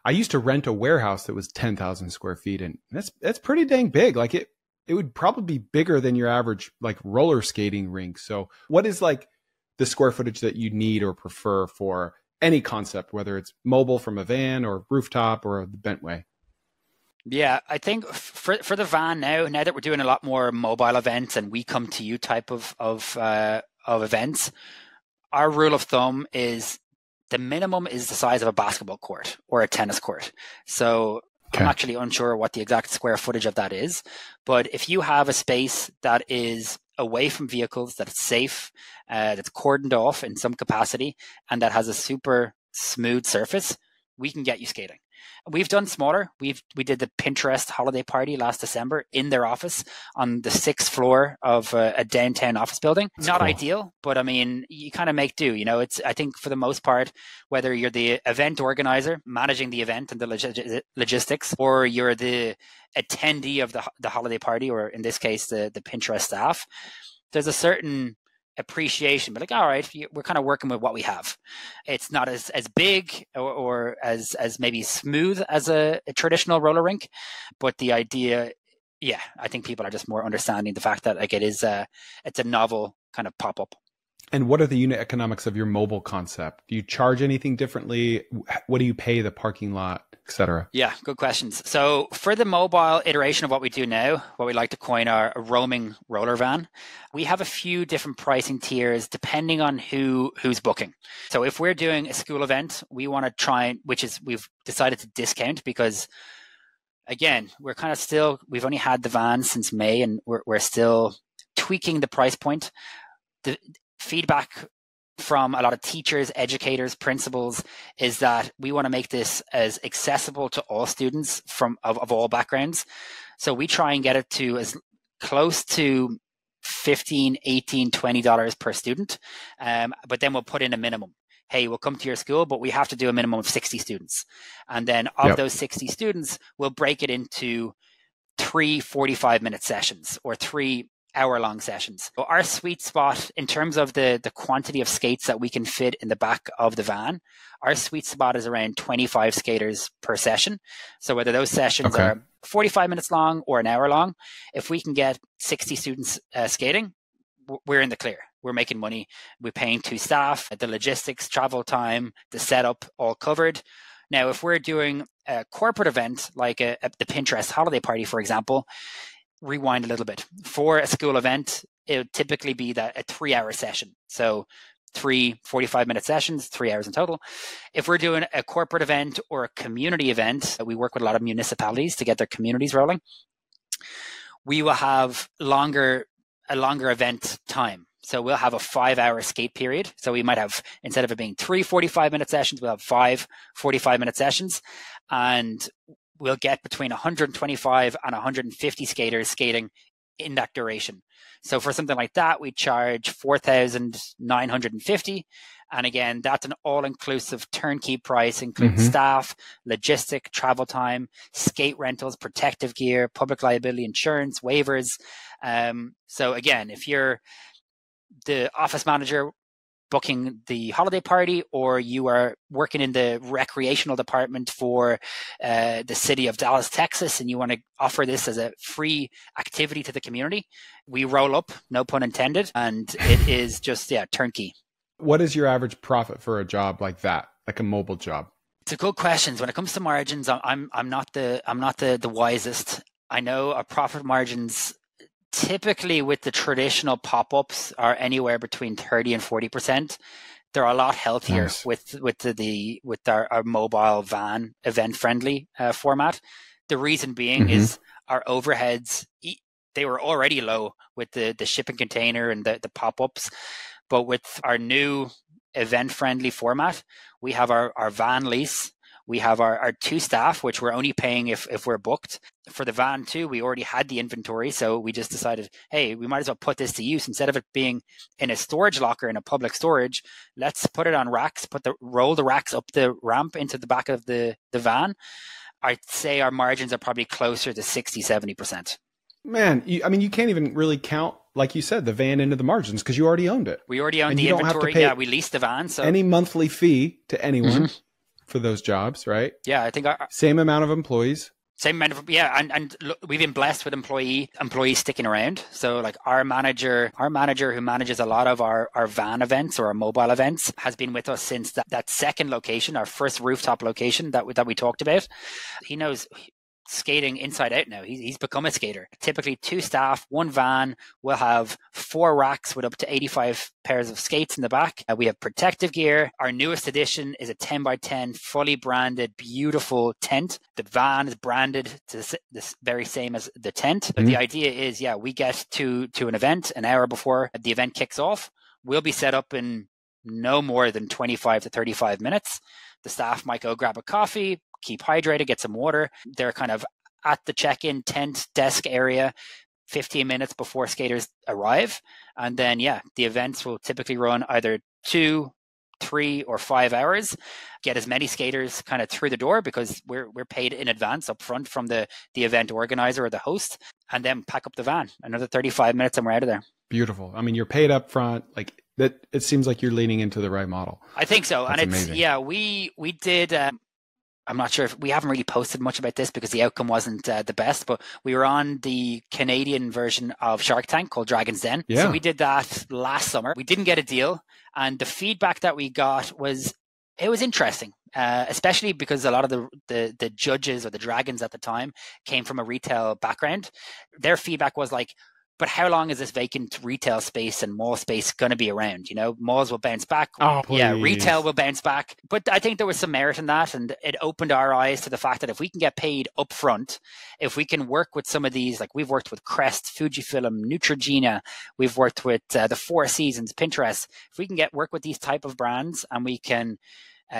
I used to rent a warehouse that was 10,000 square feet, and that's pretty dang big. Like it would probably be bigger than your average like roller skating rink. So what is like the square footage that you need or prefer for any concept, whether it's mobile from a van or rooftop or the Bentway? Yeah, I think for the van now that we're doing a lot more mobile events and we come to you type of events, our rule of thumb is the minimum is the size of a basketball court or a tennis court. So I'm actually unsure what the exact square footage of that is, but if you have a space that is away from vehicles, that it's safe, that's cordoned off in some capacity, and that has a super smooth surface, we can get you skating. We've done smaller. We did the Pinterest holiday party last December in their office on the 6th floor of a downtown office building. That's not cool. Ideal, but I mean, you kind of make do. You know, I think for the most part, whether you're the event organizer managing the event and the logistics, or you're the attendee of the holiday party, or in this case, the Pinterest staff, there's a certain appreciation, but like, all right, we're kind of working with what we have. It's not as big or as maybe smooth as a traditional roller rink, but the idea, yeah, I think people are just more understanding the fact that like it's a novel kind of pop-up. And what are the unit economics of your mobile concept? Do you charge anything differently? What do you pay the parking lot, et cetera? Yeah, good questions. So for the mobile iteration of what we do now, what we like to coin a roaming roller van, we have a few different pricing tiers depending on who's booking. So if we're doing a school event, we want to try, we've decided to discount because, again, we're kind of we've only had the van since May, and we're still tweaking the price point. The feedback from a lot of teachers, educators, principals is that we want to make this as accessible to all students of all backgrounds. So we try and get it to as close to $15, $18, $20 per student. But then we'll put in a minimum. Hey, we'll come to your school, but we have to do a minimum of 60 students. And then of those 60 students, we'll break it into 3 45-minute sessions or 3 hour-long sessions. So our sweet spot in terms of the quantity of skates that we can fit in the back of the van, our sweet spot is around 25 skaters per session. So whether those sessions are 45 minutes long or an hour long, if we can get 60 students skating, we're in the clear. We're making money. We're paying 2 staff, the logistics, travel time, the setup, all covered. Now, if we're doing a corporate event like the Pinterest holiday party, for example, rewind a little bit. For a school event, it would typically be that a 3-hour session. So 3 45-minute sessions, 3 hours in total. If we're doing a corporate event or a community event, we work with a lot of municipalities to get their communities rolling. We will have a longer event time. So we'll have a 5-hour skate period. So we might have, instead of it being 3 45-minute sessions, we'll have 5 45-minute sessions. And we'll get between 125 and 150 skaters skating in that duration. So for something like that, we charge $4,950. And again, that's an all-inclusive turnkey price, including staff, logistic, travel time, skate rentals, protective gear, public liability insurance, waivers. So again, if you're the office manager booking the holiday party, or you are working in the recreational department for the city of Dallas, Texas, and you want to offer this as a free activity to the community, we roll up, no pun intended, and it is just turnkey. What is your average profit for a job like that, like a mobile job? It's a good question. When it comes to margins, I'm not the wisest. I know our profit margins typically with the traditional pop-ups are anywhere between 30 and 40%. They're a lot healthier with our mobile van event friendly format. The reason being is our overheads, they were already low with the shipping container and the pop-ups. But with our new event friendly format, we have our van lease. We have our 2 staff, which we're only paying if we're booked. For the van too, we already had the inventory. So we just decided, hey, we might as well put this to use. Instead of it being in a storage locker in a public storage, let's put it on racks, roll the racks up the ramp into the back of the van. I'd say our margins are probably closer to 60, 70%. Man, you can't even really count, like you said, the van into the margins because you already owned it. We already owned the inventory. Yeah, we leased the van. So any monthly fee to anyone for those jobs, right? Yeah, I think same amount of employees. Same amount of, and look, we've been blessed with employees sticking around. So like our manager who manages a lot of our van events or our mobile events has been with us since that second location, our first rooftop location that we talked about. He knows skating inside out now. He's become a skater. Typically 2 staff, 1 van. We'll have 4 racks with up to 85 pairs of skates in the back. We have protective gear. Our newest addition is a 10 by 10 fully branded, beautiful tent. The van is branded to the very same as the tent. But the idea is, we get to an event an hour before the event kicks off. We'll be set up in no more than 25 to 35 minutes. The staff might go grab a coffee, keep hydrated, get some water. They're kind of at the check-in tent desk area 15 minutes before skaters arrive. And then, the events will typically run either 2, 3, or 5 hours. Get as many skaters kind of through the door because we're paid in advance up front from the event organizer or the host, and then pack up the van. Another 35 minutes and we're out of there. Beautiful. I mean, you're paid up front. Like that, it seems like you're leaning into the right model. I think so. That's and it's amazing. We did. I'm not sure if we haven't really posted much about this because the outcome wasn't the best, but we were on the Canadian version of Shark Tank called Dragon's Den. Yeah. So we did that last summer. We didn't get a deal. And the feedback that we got was interesting, especially because a lot of the judges or the dragons at the time came from a retail background. Their feedback was like, but how long is this vacant retail space and mall space going to be around? Malls will bounce back. Oh, please. Yeah, retail will bounce back. But I think there was some merit in that. And it opened our eyes to the fact that if we can get paid upfront, if we can work with some of these, like we've worked with Crest, Fujifilm, Neutrogena, we've worked with the Four Seasons, Pinterest. If we can work with these type of brands and we can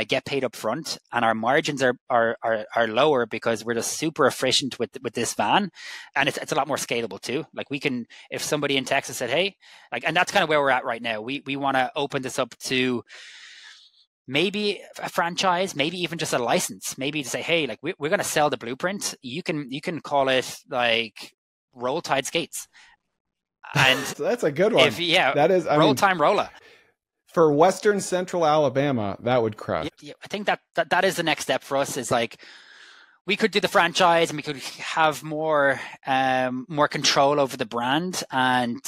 get paid up front and our margins are lower because we're just super efficient with this van, and it's a lot more scalable too. Like we can, if somebody in Texas said, hey, like, and that's kind of where we're at right now. We want to open this up to maybe a franchise, maybe even just a license, maybe to say, hey, like we're going to sell the blueprint. You can call it like Roll Tide Skates. And So that's a good one. That is, roll time roller. For Western Central Alabama, that would crush. Yeah, I think that is the next step for us, is like, we could do the franchise and we could have more control over the brand and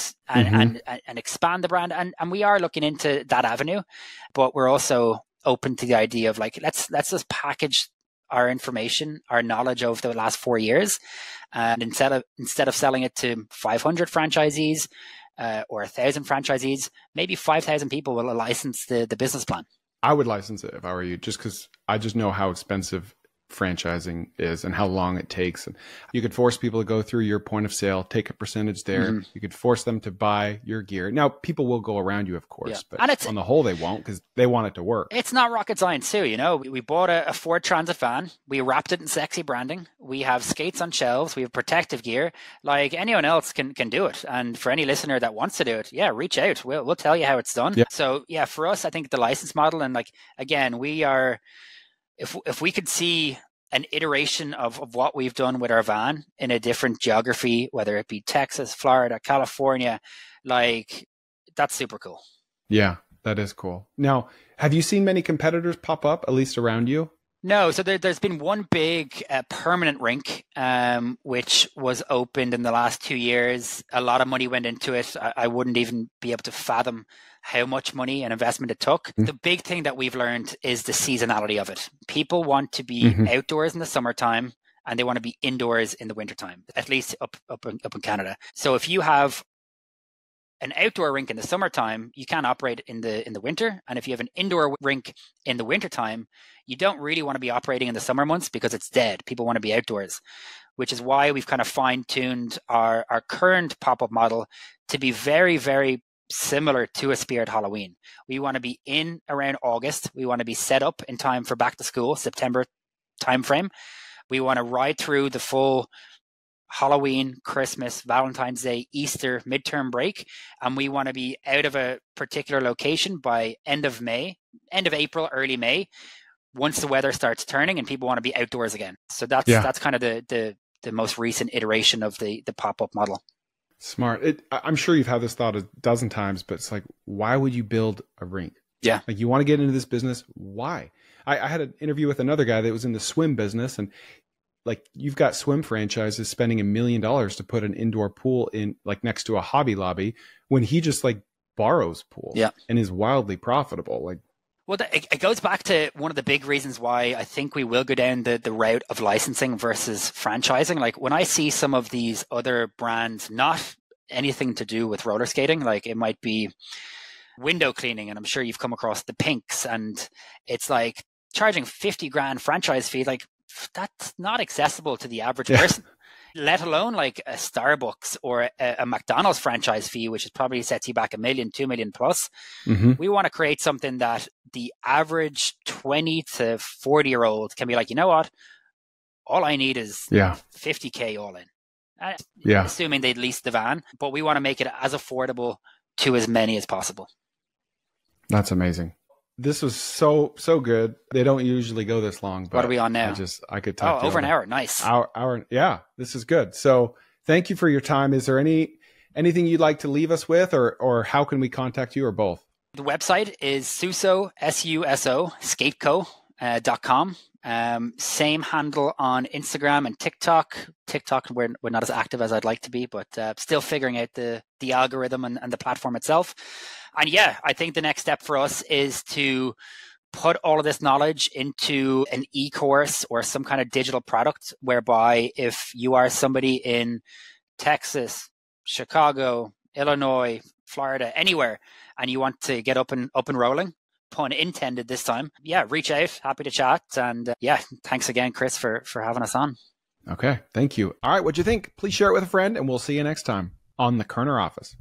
expand the brand. And we are looking into that avenue, but we're also open to the idea of like, let's just package our information, our knowledge over the last 4 years. And instead of selling it to 500 franchisees or 1,000 franchisees, maybe 5,000 people will license the business plan. I would license it if I were you, just because I just know how expensive franchising is and how long it takes. And you could force people to go through your point of sale, take a percentage there. Mm-hmm. You could force them to buy your gear. Now, people will go around you, of course, but on the whole, they won't, because they want it to work. It's not rocket science too. You know, we bought a Ford Transit van. We wrapped it in sexy branding. We have skates on shelves. We have protective gear. Like, anyone else can do it. And for any listener that wants to do it, reach out. We'll tell you how it's done. Yeah. So for us, I think the license model, and like, again, we are, if we could see an iteration of what we've done with our van in a different geography, whether it be Texas, Florida, California, like, that's super cool. Yeah, that is cool. Now, have you seen many competitors pop up, at least around you? No, so there's been one big permanent rink, which was opened in the last 2 years. A lot of money went into it. I wouldn't even be able to fathom how much money and investment it took. Mm-hmm. The big thing that we've learned is the seasonality of it. People want to be outdoors in the summertime, and they want to be indoors in the wintertime, at least up in Canada. So if you have an outdoor rink in the summertime, you can't operate in the winter. And if you have an indoor rink in the wintertime, you don't really want to be operating in the summer months because it's dead. People want to be outdoors, which is why we've kind of fine-tuned our current pop-up model to be very, very similar to a Spirit Halloween. We want to be in around August. We want to be set up in time for back to school, September timeframe. We want to ride through the full Halloween, Christmas, Valentine's Day, Easter, midterm break. And we want to be out of a particular location by end of April, early May, once the weather starts turning and people want to be outdoors again. So that's kind of the most recent iteration of the pop-up model. Smart. I'm sure you've had this thought a dozen times, but it's like, why would you build a rink? Yeah. Like, you want to get into this business. Why? I had an interview with another guy that was in the swim business, and like, you've got swim franchises spending $1 million to put an indoor pool in, like, next to a Hobby Lobby, when he just like borrows pools and is wildly profitable. Like, well, it goes back to one of the big reasons why I think we will go down the route of licensing versus franchising. Like, when I see some of these other brands, not anything to do with roller skating, like it might be window cleaning, and I'm sure you've come across the Pinks, and it's like charging 50 grand franchise fee. Like, that's not accessible to the average person, let alone like a Starbucks or a McDonald's franchise fee, which is probably sets you back $1 million, $2 million plus. Mm-hmm. We want to create something that the average 20 to 40-year-old can be like, you know what? All I need is $50K all in. Assuming they'd lease the van, but we want to make it as affordable to as many as possible. That's amazing. This was so good. They don't usually go this long. But what are we on now? I could talk. Over an hour. Nice. Hour. Yeah, this is good. So thank you for your time. Is there anything you'd like to leave us with, or how can we contact you, or both? The website is SUSO, SUSO Skate Co.com. Same handle on Instagram and TikTok. We're not as active as I'd like to be, but still figuring out the algorithm and the platform itself. And I think the next step for us is to put all of this knowledge into an e-course or some kind of digital product, whereby if you are somebody in Texas, Chicago, Illinois, Florida, anywhere, and you want to get up and rolling, pun intended this time, reach out. Happy to chat. And thanks again, Chris, for having us on. Okay, thank you. All right, what'd you think? Please share it with a friend, and we'll see you next time on the Koerner Office.